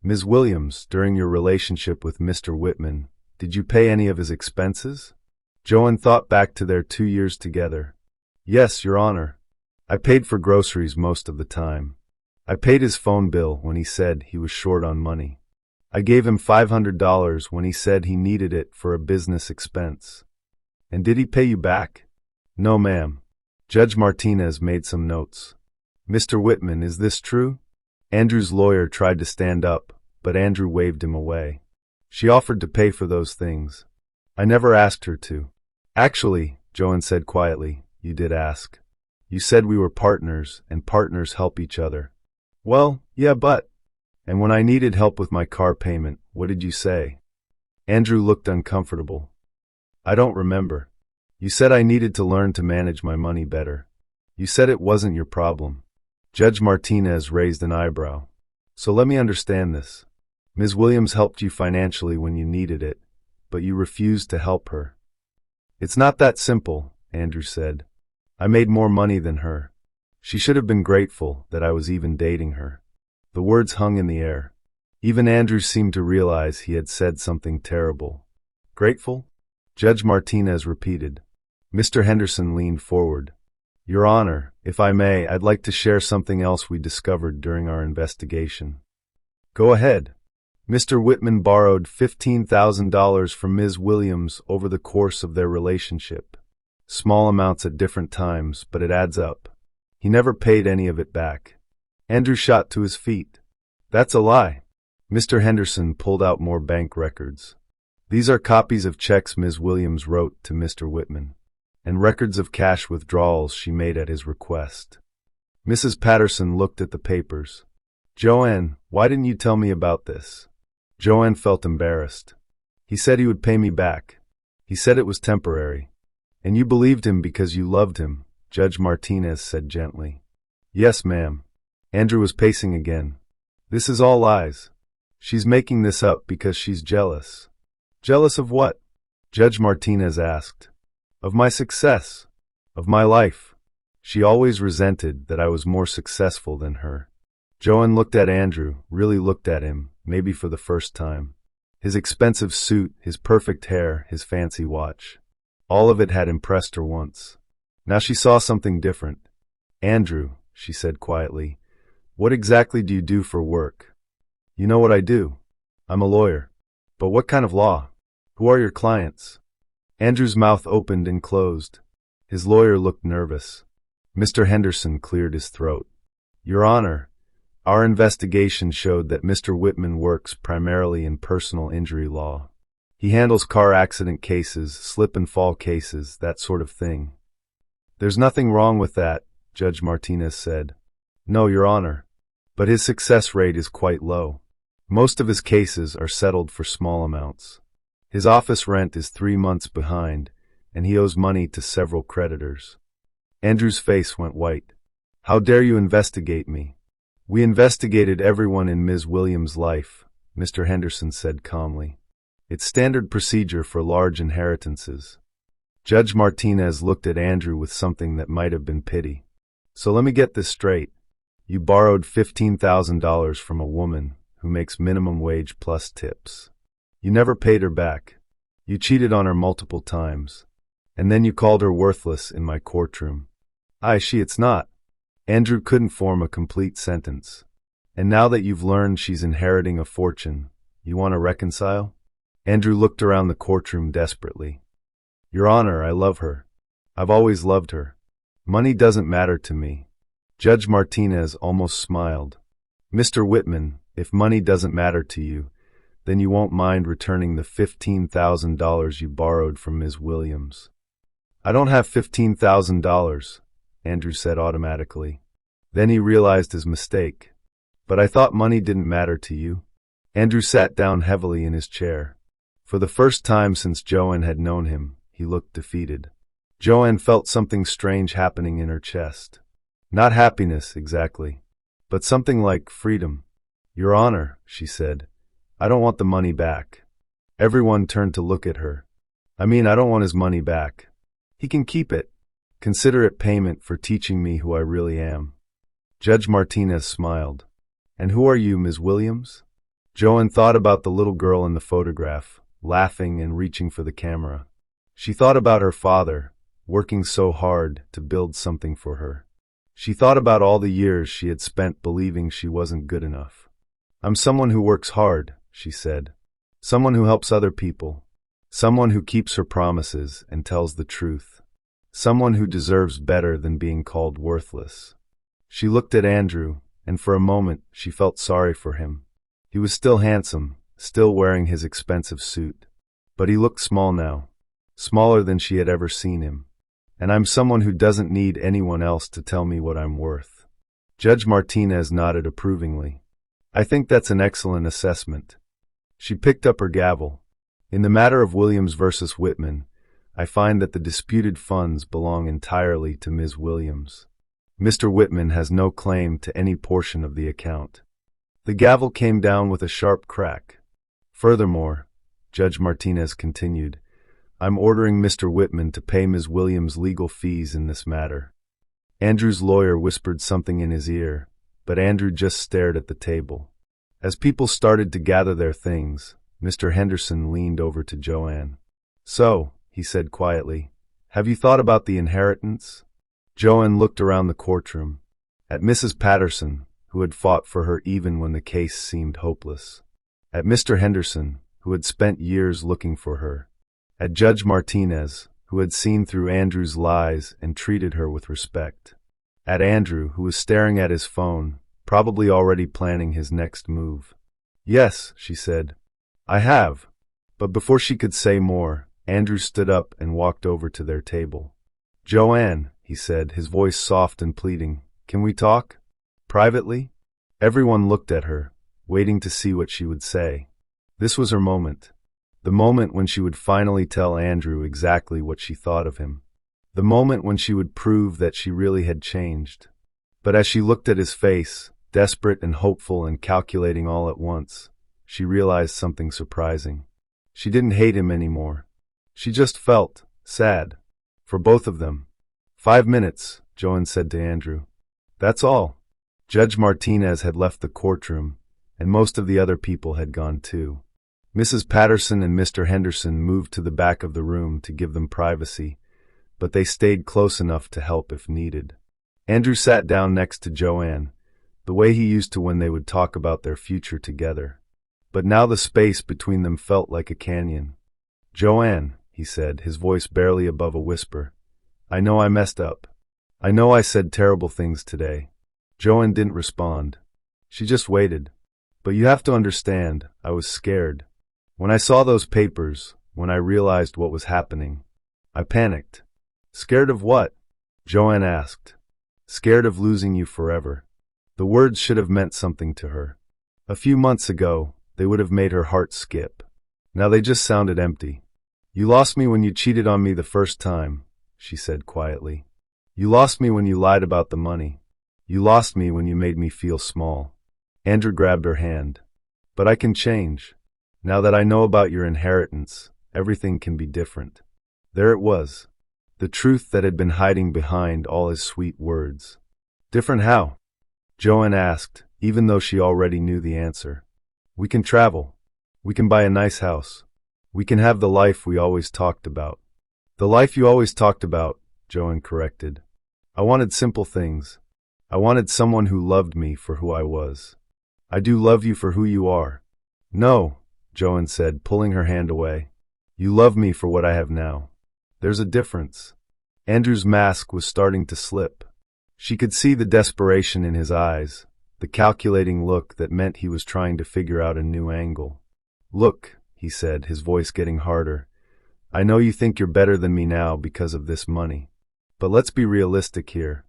Ms. Williams, during your relationship with Mr. Whitman, did you pay any of his expenses? Joanne thought back to their 2 years together. Yes, Your Honor. I paid for groceries most of the time. I paid his phone bill when he said he was short on money. I gave him $500 when he said he needed it for a business expense. And did he pay you back? No, ma'am. Judge Martinez made some notes. Mr. Whitman, is this true? Andrew's lawyer tried to stand up, but Andrew waved him away. She offered to pay for those things. I never asked her to. Actually, Joanne said quietly, you did ask. You said we were partners, and partners help each other. Well, yeah, but... And when I needed help with my car payment, what did you say? Andrew looked uncomfortable. I don't remember. You said I needed to learn to manage my money better. You said it wasn't your problem. Judge Martinez raised an eyebrow. So let me understand this. Ms. Williams helped you financially when you needed it, but you refused to help her. It's not that simple, Andrew said. I made more money than her. She should have been grateful that I was even dating her. The words hung in the air. Even Andrew seemed to realize he had said something terrible. Grateful? Judge Martinez repeated. Mr. Henderson leaned forward. Your Honor, if I may, I'd like to share something else we discovered during our investigation. Go ahead. Mr. Whitman borrowed $15,000 from Ms. Williams over the course of their relationship. Small amounts at different times, but it adds up. He never paid any of it back. Andrew shot to his feet. That's a lie. Mr. Henderson pulled out more bank records. These are copies of checks Ms. Williams wrote to Mr. Whitman, and records of cash withdrawals she made at his request. Mrs. Patterson looked at the papers. Joanne, why didn't you tell me about this? Joanne felt embarrassed. He said he would pay me back. He said it was temporary. And you believed him because you loved him, Judge Martinez said gently. Yes, ma'am. Andrew was pacing again. This is all lies. She's making this up because she's jealous. Jealous of what? Judge Martinez asked. Of my success. Of my life. She always resented that I was more successful than her. Joanne looked at Andrew, really looked at him, maybe for the first time. His expensive suit, his perfect hair, his fancy watch. All of it had impressed her once. Now she saw something different. Andrew, she said quietly, what exactly do you do for work? You know what I do. I'm a lawyer. But what kind of law? Who are your clients? Andrew's mouth opened and closed. His lawyer looked nervous. Mr. Henderson cleared his throat. Your Honor, our investigation showed that Mr. Whitman works primarily in personal injury law. He handles car accident cases, slip and fall cases, that sort of thing. There's nothing wrong with that, Judge Martinez said. No, Your Honor. But his success rate is quite low. Most of his cases are settled for small amounts. His office rent is 3 months behind, and he owes money to several creditors. Andrew's face went white. How dare you investigate me? We investigated everyone in Ms. Williams' life, Mr. Henderson said calmly. It's standard procedure for large inheritances. Judge Martinez looked at Andrew with something that might have been pity. So let me get this straight. You borrowed $15,000 from a woman who makes minimum wage plus tips. You never paid her back. You cheated on her multiple times. And then you called her worthless in my courtroom. It's not. Andrew couldn't form a complete sentence. And now that you've learned she's inheriting a fortune, you want to reconcile? Andrew looked around the courtroom desperately. Your Honor, I love her. I've always loved her. Money doesn't matter to me. Judge Martinez almost smiled. Mr. Whitman, if money doesn't matter to you, then you won't mind returning the $15,000 you borrowed from Ms. Williams. I don't have $15,000, Andrew said automatically. Then he realized his mistake. But I thought money didn't matter to you. Andrew sat down heavily in his chair. For the first time since Joanne had known him, he looked defeated. Joanne felt something strange happening in her chest. Not happiness, exactly, but something like freedom. Your Honor, she said, I don't want the money back. Everyone turned to look at her. I don't want his money back. He can keep it. Consider it payment for teaching me who I really am. Judge Martinez smiled. And who are you, Ms. Williams? Joanne thought about the little girl in the photograph, laughing and reaching for the camera. She thought about her father, working so hard to build something for her. She thought about all the years she had spent believing she wasn't good enough. I'm someone who works hard, she said. Someone who helps other people. Someone who keeps her promises and tells the truth. Someone who deserves better than being called worthless. She looked at Andrew, and for a moment she felt sorry for him. He was still handsome, still wearing his expensive suit. But he looked small now. Smaller than she had ever seen him. And I'm someone who doesn't need anyone else to tell me what I'm worth. Judge Martinez nodded approvingly. I think that's an excellent assessment. She picked up her gavel. In the matter of Williams versus Whitman, I find that the disputed funds belong entirely to Ms. Williams. Mr. Whitman has no claim to any portion of the account. The gavel came down with a sharp crack. Furthermore, Judge Martinez continued, I'm ordering Mr. Whitman to pay Ms. Williams' legal fees in this matter. Andrew's lawyer whispered something in his ear, but Andrew just stared at the table. As people started to gather their things, Mr. Henderson leaned over to Joanne. So, he said quietly, have you thought about the inheritance? Joanne looked around the courtroom, at Mrs. Patterson, who had fought for her even when the case seemed hopeless. At Mr. Henderson, who had spent years looking for her. At Judge Martinez, who had seen through Andrew's lies and treated her with respect. At Andrew, who was staring at his phone, probably already planning his next move. "Yes," she said. "I have." But before she could say more, Andrew stood up and walked over to their table. "Joanne," he said, his voice soft and pleading, "can we talk? Privately?" Everyone looked at her, waiting to see what she would say. This was her moment. The moment when she would finally tell Andrew exactly what she thought of him. The moment when she would prove that she really had changed. But as she looked at his face, desperate and hopeful and calculating all at once, she realized something surprising. She didn't hate him anymore. She just felt sad. For both of them. 5 minutes, Joanne said to Andrew. That's all. Judge Martinez had left the courtroom, and most of the other people had gone too. Mrs. Patterson and Mr. Henderson moved to the back of the room to give them privacy, but they stayed close enough to help if needed. Andrew sat down next to Joanne, the way he used to when they would talk about their future together. But now the space between them felt like a canyon. "Joanne," he said, his voice barely above a whisper, "I know I messed up. I know I said terrible things today." Joanne didn't respond. She just waited. "But you have to understand, I was scared. When I saw those papers, when I realized what was happening, I panicked." "Scared of what?" Joanne asked. "Scared of losing you forever." The words should have meant something to her. A few months ago, they would have made her heart skip. Now they just sounded empty. "You lost me when you cheated on me the first time," she said quietly. "You lost me when you lied about the money. You lost me when you made me feel small." Andrew grabbed her hand. "But I can change. Now that I know about your inheritance, everything can be different." There it was. The truth that had been hiding behind all his sweet words. "Different how?" Joanne asked, even though she already knew the answer. "We can travel. We can buy a nice house. We can have the life we always talked about." "The life you always talked about," Joanne corrected. "I wanted simple things. I wanted someone who loved me for who I was." "I do love you for who you are." "No," Joanne said, pulling her hand away. "You love me for what I have now. There's a difference." Andrew's mask was starting to slip. She could see the desperation in his eyes, the calculating look that meant he was trying to figure out a new angle. "Look," he said, his voice getting harder, "I know you think you're better than me now because of this money. But let's be realistic here.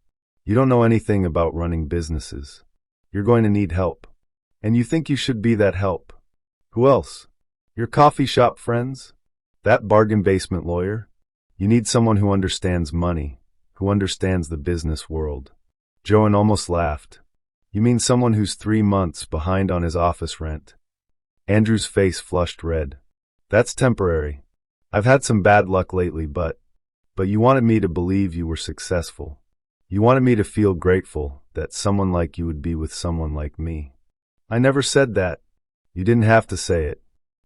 You don't know anything about running businesses. You're going to need help. And you think you should be that help. Who else? Your coffee shop friends? That bargain basement lawyer? You need someone who understands money, who understands the business world." Joanne almost laughed. "You mean someone who's 3 months behind on his office rent?" Andrew's face flushed red. "That's temporary. I've had some bad luck lately, but you wanted me to believe you were successful. You wanted me to feel grateful that someone like you would be with someone like me." "I never said that." "You didn't have to say it.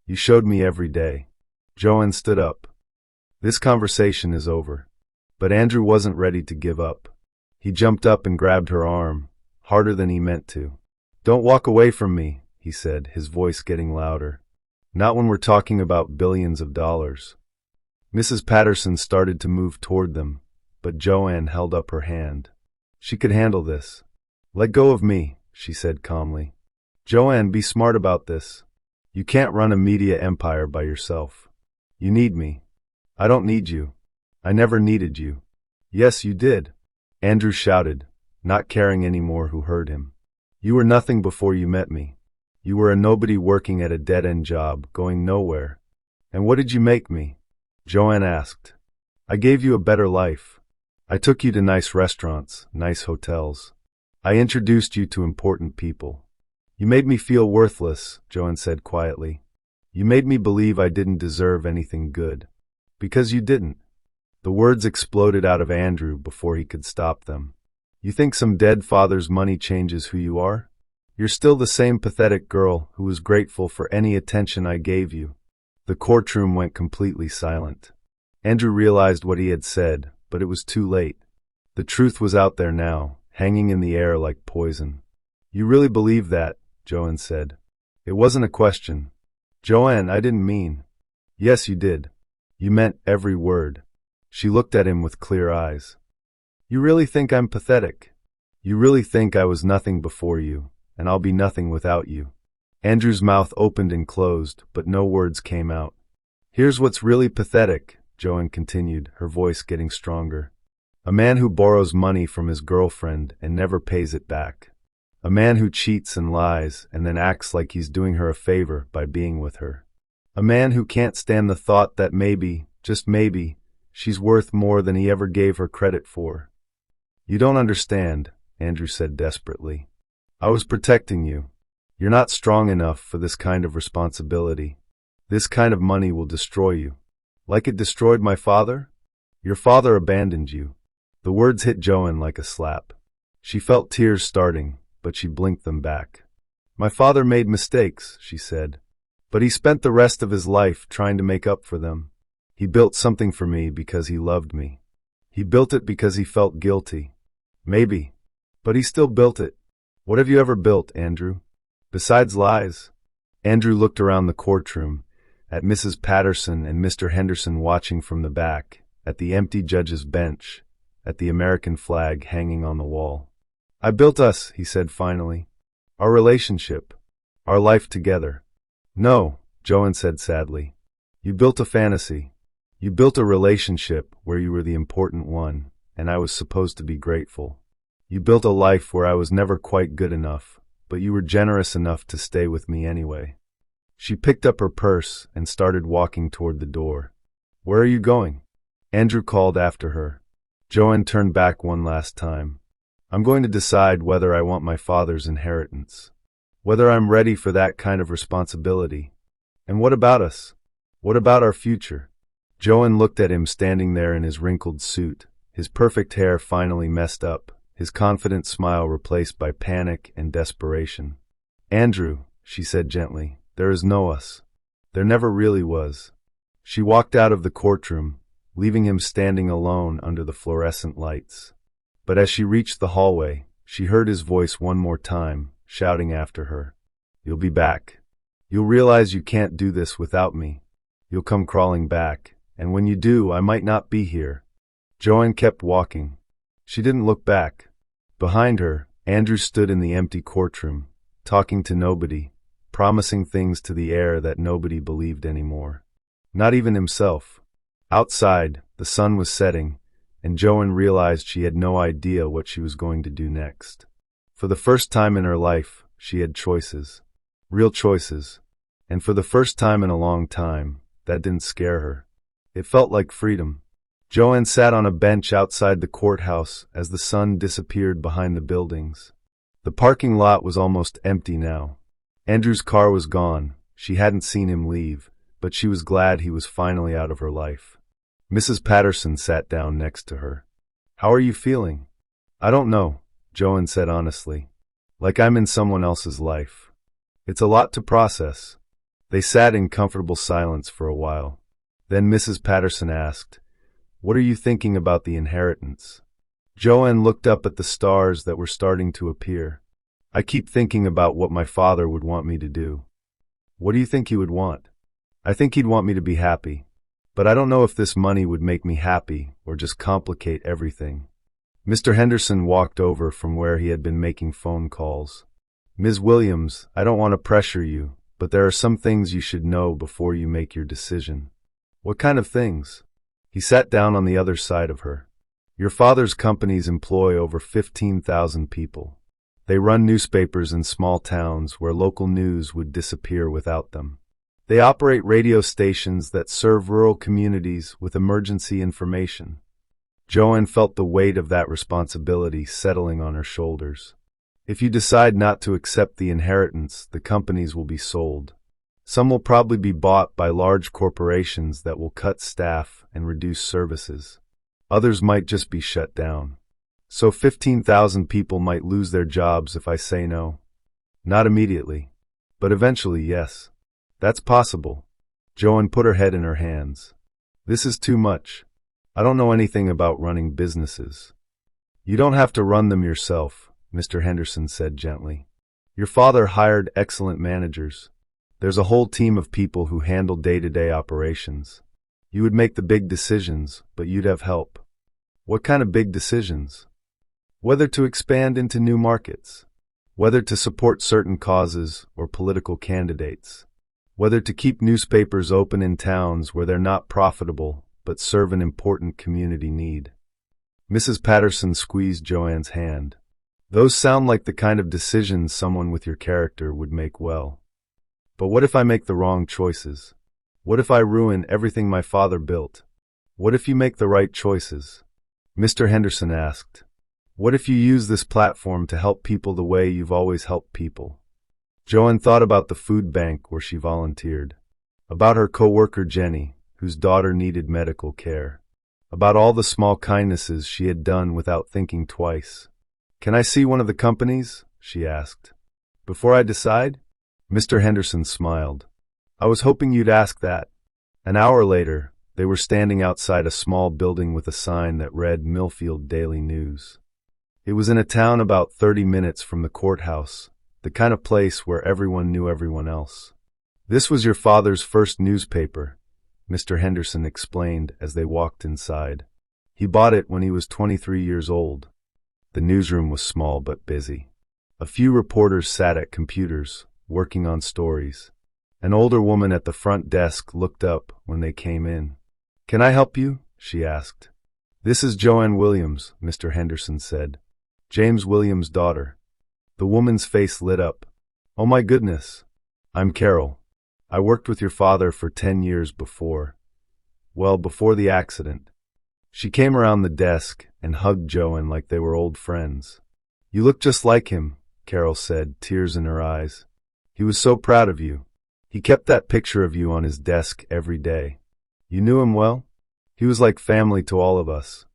You showed me every day." Joanne stood up. "This conversation is over." But Andrew wasn't ready to give up. He jumped up and grabbed her arm, harder than he meant to. "Don't walk away from me," he said, his voice getting louder. "Not when we're talking about billions of dollars." Mrs. Patterson started to move toward them, but Joanne held up her hand. She could handle this. "Let go of me," she said calmly. "Joanne, be smart about this. You can't run a media empire by yourself. You need me. I don't need you. I never needed you." "Yes, you did," Andrew shouted, not caring anymore who heard him. "You were nothing before you met me. You were a nobody working at a dead-end job, going nowhere. And what did you make me?" Joanne asked. "I gave you a better life. I took you to nice restaurants, nice hotels. I introduced you to important people. You made me feel worthless," Joanne said quietly. "You made me believe I didn't deserve anything good. Because you didn't." The words exploded out of Andrew before he could stop them. "You think some dead father's money changes who you are? You're still the same pathetic girl who was grateful for any attention I gave you." The courtroom went completely silent. Andrew realized what he had said, but it was too late. The truth was out there now, hanging in the air like poison. "You really believe that?" Joanne said. It wasn't a question. Joanne, I didn't mean. Yes, you did. You meant every word. She looked at him with clear eyes. You really think I'm pathetic? You really think I was nothing before you, and I'll be nothing without you? Andrew's mouth opened and closed, but no words came out. Here's what's really pathetic, Joanne continued, her voice getting stronger. A man who borrows money from his girlfriend and never pays it back. A man who cheats and lies and then acts like he's doing her a favor by being with her. A man who can't stand the thought that maybe, just maybe, she's worth more than he ever gave her credit for. You don't understand, Andrew said desperately. I was protecting you. You're not strong enough for this kind of responsibility. This kind of money will destroy you. Like it destroyed my father? Your father abandoned you. The words hit Joanne like a slap. She felt tears starting, but she blinked them back. My father made mistakes, she said. But he spent the rest of his life trying to make up for them. He built something for me because he loved me. He built it because he felt guilty. Maybe. But he still built it. What have you ever built, Andrew? Besides lies? Andrew looked around the courtroom, at Mrs. Patterson and Mr. Henderson watching from the back, at the empty judge's bench, at the American flag hanging on the wall. I built us, he said finally. Our relationship. Our life together. No, Joanne said sadly. You built a fantasy. You built a relationship where you were the important one, and I was supposed to be grateful. You built a life where I was never quite good enough, but you were generous enough to stay with me anyway. She picked up her purse and started walking toward the door. Where are you going? Andrew called after her. Joanne turned back one last time. I'm going to decide whether I want my father's inheritance. Whether I'm ready for that kind of responsibility. And what about us? What about our future? Joanne looked at him standing there in his wrinkled suit, his perfect hair finally messed up, his confident smile replaced by panic and desperation. Andrew, she said gently, there is no us. There never really was. She walked out of the courtroom, leaving him standing alone under the fluorescent lights. But as she reached the hallway, she heard his voice one more time, shouting after her. You'll be back. You'll realize you can't do this without me. You'll come crawling back, and when you do, I might not be here. Joanne kept walking. She didn't look back. Behind her, Andrew stood in the empty courtroom, talking to nobody, promising things to the air that nobody believed anymore. Not even himself. Outside, the sun was setting, and Joanne realized she had no idea what she was going to do next. For the first time in her life, she had choices. Real choices. And for the first time in a long time, that didn't scare her. It felt like freedom. Joanne sat on a bench outside the courthouse as the sun disappeared behind the buildings. The parking lot was almost empty now. Andrew's car was gone. She hadn't seen him leave, but she was glad he was finally out of her life. Mrs. Patterson sat down next to her. How are you feeling? I don't know, Joanne said honestly. Like I'm in someone else's life. It's a lot to process. They sat in comfortable silence for a while. Then Mrs. Patterson asked, What are you thinking about the inheritance? Joanne looked up at the stars that were starting to appear. I keep thinking about what my father would want me to do. What do you think he would want? I think he'd want me to be happy. But I don't know if this money would make me happy or just complicate everything. Mr. Henderson walked over from where he had been making phone calls. Ms. Williams, I don't want to pressure you, but there are some things you should know before you make your decision. What kind of things? He sat down on the other side of her. Your father's companies employ over 15,000 people. They run newspapers in small towns where local news would disappear without them. They operate radio stations that serve rural communities with emergency information. Joanne felt the weight of that responsibility settling on her shoulders. If you decide not to accept the inheritance, the companies will be sold. Some will probably be bought by large corporations that will cut staff and reduce services. Others might just be shut down. So 15,000 people might lose their jobs if I say no. Not immediately, but eventually, yes. That's possible. Joanne put her head in her hands. This is too much. I don't know anything about running businesses. You don't have to run them yourself, Mr. Henderson said gently. Your father hired excellent managers. There's a whole team of people who handle day-to-day operations. You would make the big decisions, but you'd have help. What kind of big decisions? Whether to expand into new markets, whether to support certain causes or political candidates, whether to keep newspapers open in towns where they're not profitable but serve an important community need. Mrs. Patterson squeezed Joanne's hand. Those sound like the kind of decisions someone with your character would make well. But what if I make the wrong choices? What if I ruin everything my father built? What if you make the right choices? Mr. Henderson asked. What if you use this platform to help people the way you've always helped people? Joanne thought about the food bank where she volunteered, about her co-worker Jenny, whose daughter needed medical care, about all the small kindnesses she had done without thinking twice. Can I see one of the companies? She asked. Before I decide? Mr. Henderson smiled. I was hoping you'd ask that. An hour later, they were standing outside a small building with a sign that read Millfield Daily News. It was in a town about 30 minutes from the courthouse, the kind of place where everyone knew everyone else. This was your father's first newspaper, Mr. Henderson explained as they walked inside. He bought it when he was 23 years old. The newsroom was small but busy. A few reporters sat at computers, working on stories. An older woman at the front desk looked up when they came in. Can I help you? She asked. This is Joanne Williams, Mr. Henderson said. James Williams' daughter. The woman's face lit up. Oh my goodness. I'm Carol. I worked with your father for 10 years before. Well, before the accident. She came around the desk and hugged Joanne like they were old friends. You look just like him, Carol said, tears in her eyes. He was so proud of you. He kept that picture of you on his desk every day. You knew him well? He was like family to all of us.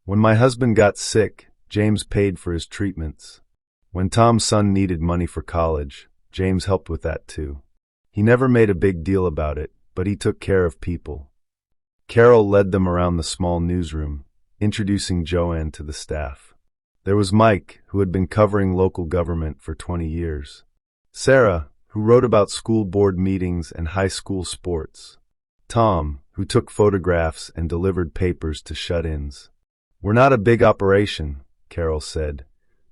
When my husband got sick, James paid for his treatments. When Tom's son needed money for college, James helped with that too. He never made a big deal about it, but he took care of people. Carol led them around the small newsroom, introducing Joanne to the staff. There was Mike, who had been covering local government for 20 years. Sarah, who wrote about school board meetings and high school sports. Tom, who took photographs and delivered papers to shut-ins. We're not a big operation, Carol said,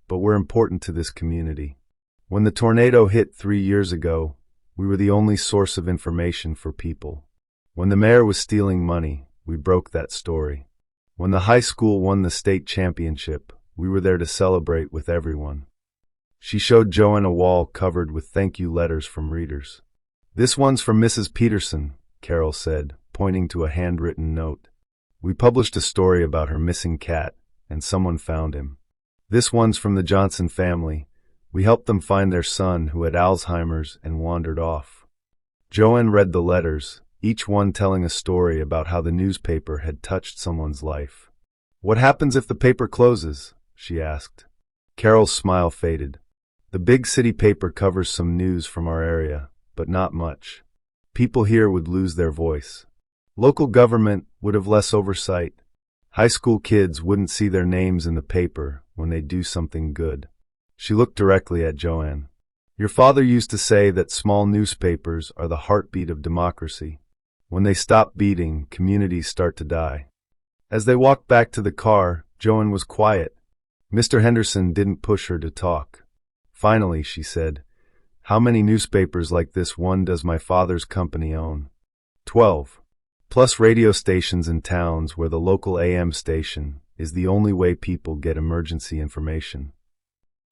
but we're important to this community. When the tornado hit 3 years ago, we were the only source of information for people. When the mayor was stealing money, we broke that story. When the high school won the state championship, we were there to celebrate with everyone. She showed Joanne a wall covered with thank you letters from readers. This one's from Mrs. Peterson, Carol said, pointing to a handwritten note. We published a story about her missing cat, and someone found him. This one's from the Johnson family. We helped them find their son who had Alzheimer's and wandered off. Joanne read the letters, each one telling a story about how the newspaper had touched someone's life. What happens if the paper closes? She asked. Carol's smile faded. The big city paper covers some news from our area, but not much. People here would lose their voice. Local government would have less oversight. High school kids wouldn't see their names in the paper when they do something good. She looked directly at Joanne. Your father used to say that small newspapers are the heartbeat of democracy. When they stop beating, communities start to die. As they walked back to the car, Joanne was quiet. Mr. Henderson didn't push her to talk. Finally, she said, How many newspapers like this one does my father's company own? 12. Plus radio stations in towns where the local AM station is the only way people get emergency information.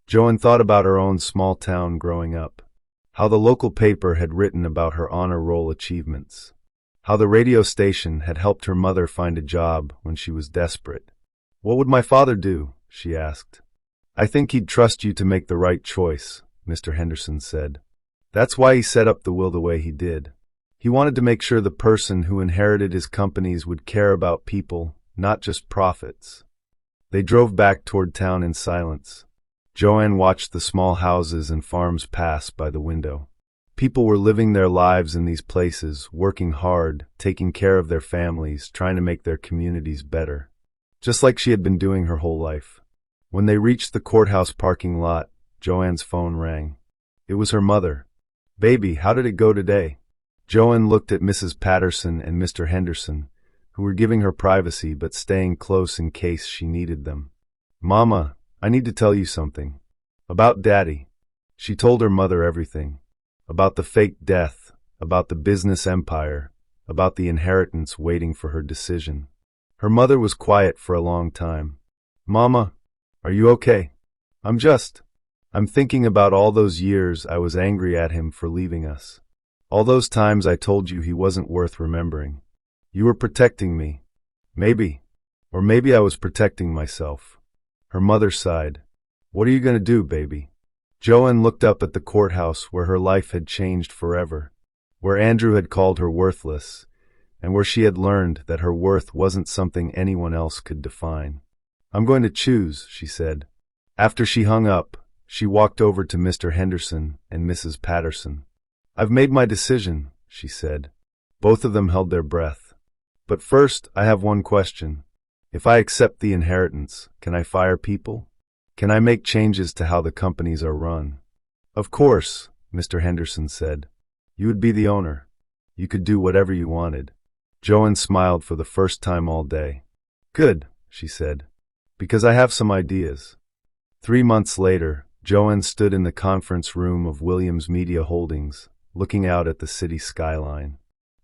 Joanne thought about her own small town growing up, how the local paper had written about her honor roll achievements, how the radio station had helped her mother find a job when she was desperate. What would my father do? She asked. I think he'd trust you to make the right choice, Mr. Henderson said. That's why he set up the will the way he did. He wanted to make sure the person who inherited his companies would care about people, not just profits. They drove back toward town in silence. Joanne watched the small houses and farms pass by the window. People were living their lives in these places, working hard, taking care of their families, trying to make their communities better. Just like she had been doing her whole life. When they reached the courthouse parking lot, Joanne's phone rang. It was her mother. "Baby, how did it go today?" Joanne looked at Mrs. Patterson and Mr. Henderson, who were giving her privacy but staying close in case she needed them. "Mama, I need to tell you something. About Daddy." She told her mother everything. About the fake death, about the business empire, about the inheritance waiting for her decision. Her mother was quiet for a long time. "Mama, are you okay?" I'm thinking about all those years I was angry at him for leaving us. All those times I told you he wasn't worth remembering. You were protecting me. Maybe. Or maybe I was protecting myself." Her mother sighed. "What are you going to do, baby?" Joanne looked up at the courthouse where her life had changed forever, where Andrew had called her worthless, and where she had learned that her worth wasn't something anyone else could define. "I'm going to choose," she said. After she hung up, she walked over to Mr. Henderson and Mrs. Patterson. "I've made my decision," she said. Both of them held their breath. "But first, I have one question. If I accept the inheritance, can I fire people? Can I make changes to how the companies are run?" "Of course," Mr. Henderson said. "You would be the owner. You could do whatever you wanted." Joanne smiled for the first time all day. "Good," she said, "because I have some ideas." 3 months later, Joanne stood in the conference room of Williams Media Holdings, looking out at the city skyline.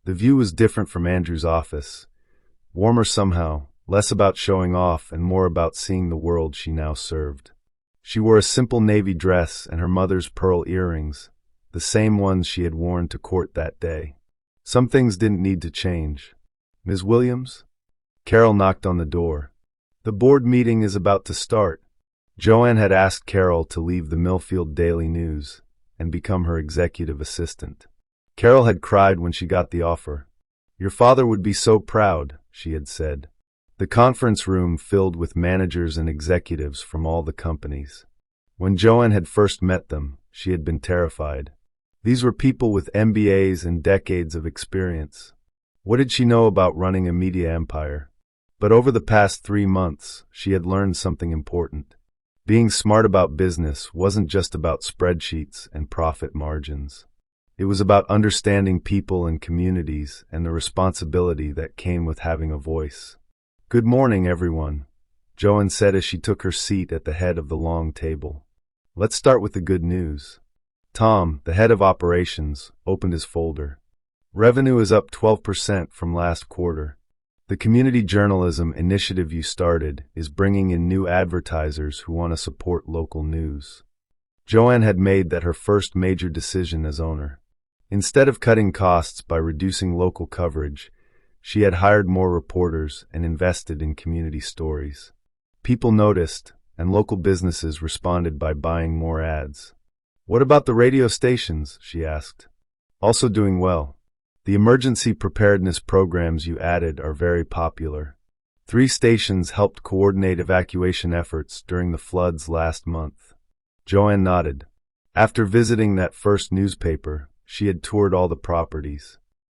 The view was different from Andrew's office. Warmer somehow, less about showing off and more about seeing the world she now served. She wore a simple navy dress and her mother's pearl earrings, the same ones she had worn to court that day. Some things didn't need to change. "Ms. Williams?" Carol knocked on the door. "The board meeting is about to start." Joanne had asked Carol to leave the Millfield Daily News and become her executive assistant. Carol had cried when she got the offer. "Your father would be so proud," she had said. The conference room filled with managers and executives from all the companies. When Joanne had first met them, she had been terrified. These were people with MBAs and decades of experience. What did she know about running a media empire? But over the past 3 months, she had learned something important. Being smart about business wasn't just about spreadsheets and profit margins. It was about understanding people and communities and the responsibility that came with having a voice. "Good morning, everyone," Joanne said as she took her seat at the head of the long table. "Let's start with the good news." Tom, the head of operations, opened his folder. "Revenue is up 12% from last quarter. The community journalism initiative you started is bringing in new advertisers who want to support local news." Joanne had made that her first major decision as owner. Instead of cutting costs by reducing local coverage, she had hired more reporters and invested in community stories. People noticed, and local businesses responded by buying more ads. "What about the radio stations?" she asked. "Also doing well. The emergency preparedness programs you added are very popular. 3 stations helped coordinate evacuation efforts during the floods last month." Joanne nodded. After visiting that first newspaper, she had toured all the properties.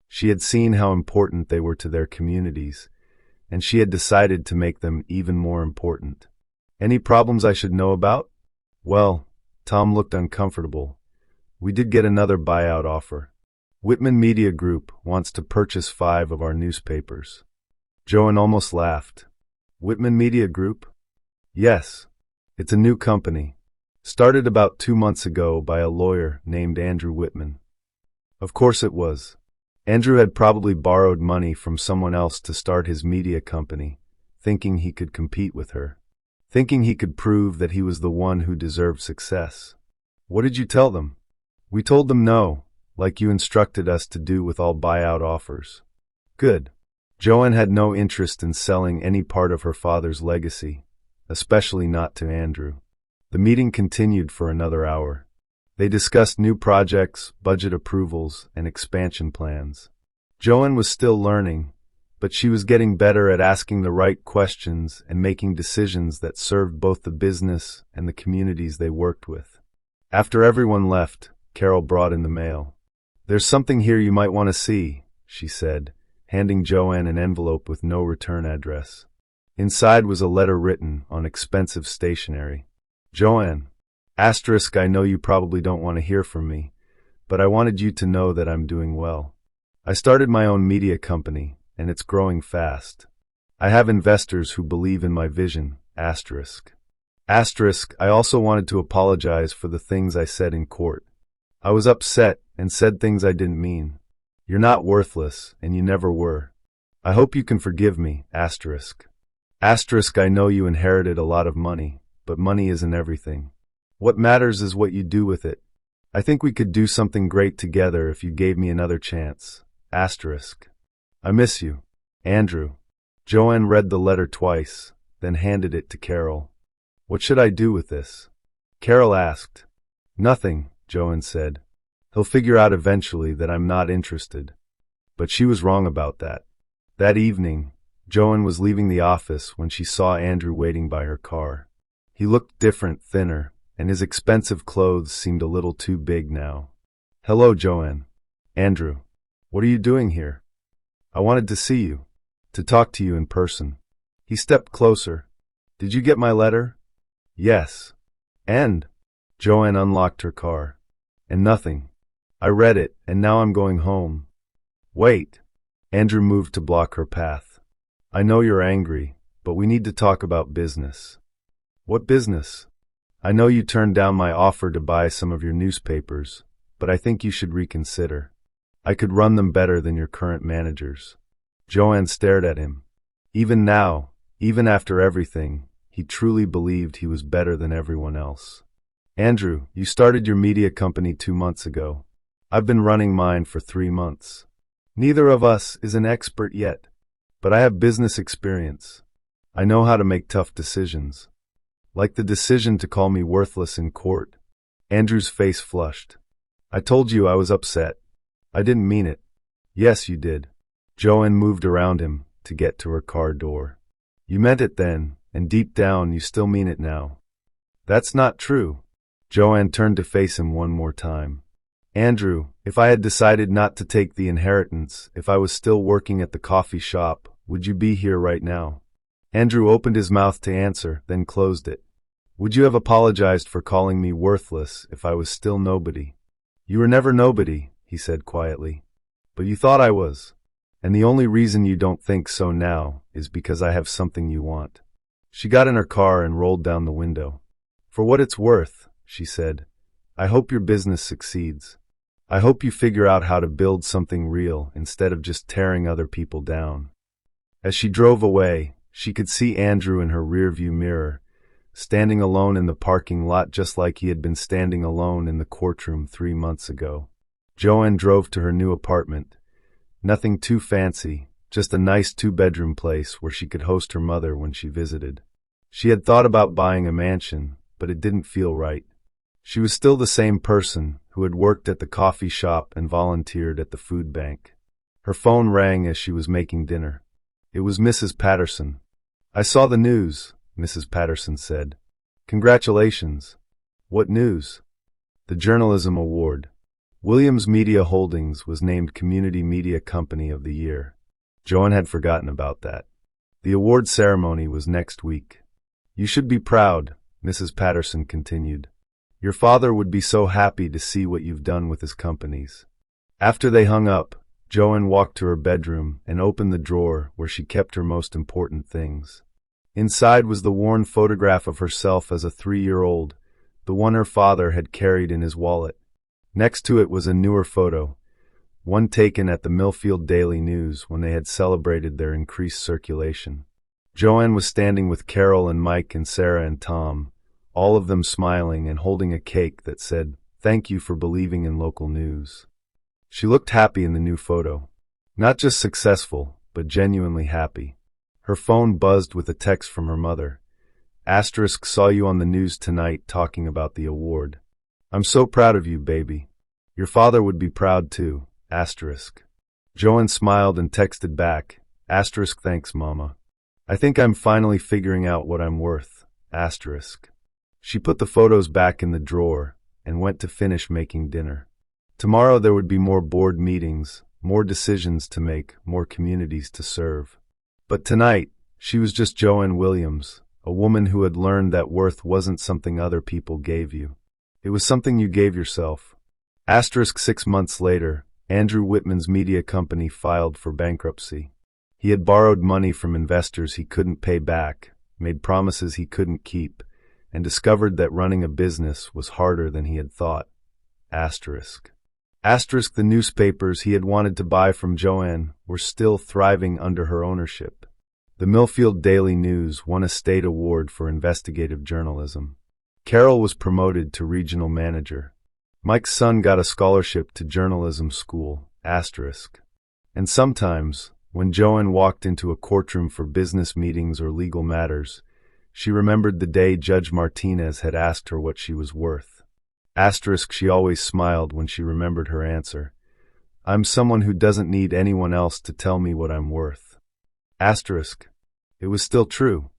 She had seen how important they were to their communities, and she had decided to make them even more important. "Any problems I should know about?" "Well," Tom looked uncomfortable. "We did get another buyout offer. Whitman Media Group wants to purchase 5 of our newspapers." Joanne almost laughed. "Whitman Media Group?" "Yes. It's a new company. Started about 2 months ago by a lawyer named Andrew Whitman." Of course it was. Andrew had probably borrowed money from someone else to start his media company, thinking he could compete with her, thinking he could prove that he was the one who deserved success. "What did you tell them?" "We told them no, like you instructed us to do with all buyout offers." "Good." Joanne had no interest in selling any part of her father's legacy, especially not to Andrew. The meeting continued for another hour. They discussed new projects, budget approvals, and expansion plans. Joanne was still learning, but she was getting better at asking the right questions and making decisions that served both the business and the communities they worked with. After everyone left, Carol brought in the mail. "There's something here you might want to see," she said, handing Joanne an envelope with no return address. Inside was a letter written on expensive stationery. "Joanne, Asterisk, I know you probably don't want to hear from me, but I wanted you to know that I'm doing well. I started my own media company, and it's growing fast. I have investors who believe in my vision, asterisk. Asterisk, I also wanted to apologize for the things I said in court. I was upset and said things I didn't mean. You're not worthless, and you never were. I hope you can forgive me, asterisk. Asterisk, I know you inherited a lot of money, but money isn't everything. What matters is what you do with it. I think we could do something great together if you gave me another chance. Asterisk. I miss you. Andrew. Joanne read the letter twice, then handed it to Carol. What should I do with this? Carol asked. Nothing, Joanne said. He'll figure out eventually that I'm not interested. But she was wrong about that. That evening, Joanne was leaving the office when she saw Andrew waiting by her car. He looked different, thinner, and his expensive clothes seemed a little too big now. Hello, Joanne. Andrew. What are you doing here? I wanted to see you. To talk to you in person. He stepped closer. Did you get my letter? Yes. And? Joanne unlocked her car. And nothing. I read it, and now I'm going home. Wait. Andrew moved to block her path. I know you're angry, but we need to talk about business. What business? I know you turned down my offer to buy some of your newspapers, but I think you should reconsider. I could run them better than your current managers. Joanne stared at him. Even now, even after everything, he truly believed he was better than everyone else. Andrew, you started your media company 2 months ago. I've been running mine for 3 months. Neither of us is an expert yet, but I have business experience. I know how to make tough decisions. Like the decision to call me worthless in court. Andrew's face flushed. I told you I was upset. I didn't mean it. Yes, you did. Joanne moved around him to get to her car door. You meant it then, and deep down you still mean it now. That's not true. Joanne turned to face him one more time. Andrew, if I had decided not to take the inheritance, if I was still working at the coffee shop, would you be here right now? Andrew opened his mouth to answer, then closed it. Would you have apologized for calling me worthless if I was still nobody? You were never nobody, he said quietly. But you thought I was. And the only reason you don't think so now is because I have something you want. She got in her car and rolled down the window. For what it's worth, she said, I hope your business succeeds. I hope you figure out how to build something real instead of just tearing other people down. As she drove away, she could see Andrew in her rearview mirror, standing alone in the parking lot just like he had been standing alone in the courtroom 3 months ago. Joanne drove to her new apartment. Nothing too fancy, just a nice 2-bedroom place where she could host her mother when she visited. She had thought about buying a mansion, but it didn't feel right. She was still the same person who had worked at the coffee shop and volunteered at the food bank. Her phone rang as she was making dinner. It was Mrs. Patterson. I saw the news, Mrs. Patterson said. Congratulations. What news? The Journalism Award. Williams Media Holdings was named Community Media Company of the Year. Joanne had forgotten about that. The award ceremony was next week. You should be proud, Mrs. Patterson continued. Your father would be so happy to see what you've done with his companies. After they hung up, Joanne walked to her bedroom and opened the drawer where she kept her most important things. Inside was the worn photograph of herself as a 3-year-old, the one her father had carried in his wallet. Next to it was a newer photo, one taken at the Millfield Daily News when they had celebrated their increased circulation. Joanne was standing with Carol and Mike and Sarah and Tom, all of them smiling and holding a cake that said, "Thank you for believing in local news." She looked happy in the new photo. Not just successful, but genuinely happy. Her phone buzzed with a text from her mother. Asterisk, saw you on the news tonight talking about the award. I'm so proud of you, baby. Your father would be proud too. Asterisk. Joanne smiled and texted back. Asterisk, thanks, Mama. I think I'm finally figuring out what I'm worth. Asterisk. She put the photos back in the drawer and went to finish making dinner. Tomorrow there would be more board meetings, more decisions to make, more communities to serve. But tonight, she was just Joanne Williams, a woman who had learned that worth wasn't something other people gave you. It was something you gave yourself. Asterisk 6 months later, Andrew Whitman's media company filed for bankruptcy. He had borrowed money from investors he couldn't pay back, made promises he couldn't keep, and discovered that running a business was harder than he had thought. Asterisk. Asterisk, the newspapers he had wanted to buy from Joanne were still thriving under her ownership. The Millfield Daily News won a state award for investigative journalism. Carol was promoted to regional manager. Mike's son got a scholarship to journalism school. Asterisk. And sometimes, when Joanne walked into a courtroom for business meetings or legal matters, she remembered the day Judge Martinez had asked her what she was worth. Asterisk, she always smiled when she remembered her answer. I'm someone who doesn't need anyone else to tell me what I'm worth. Asterisk. It was still true.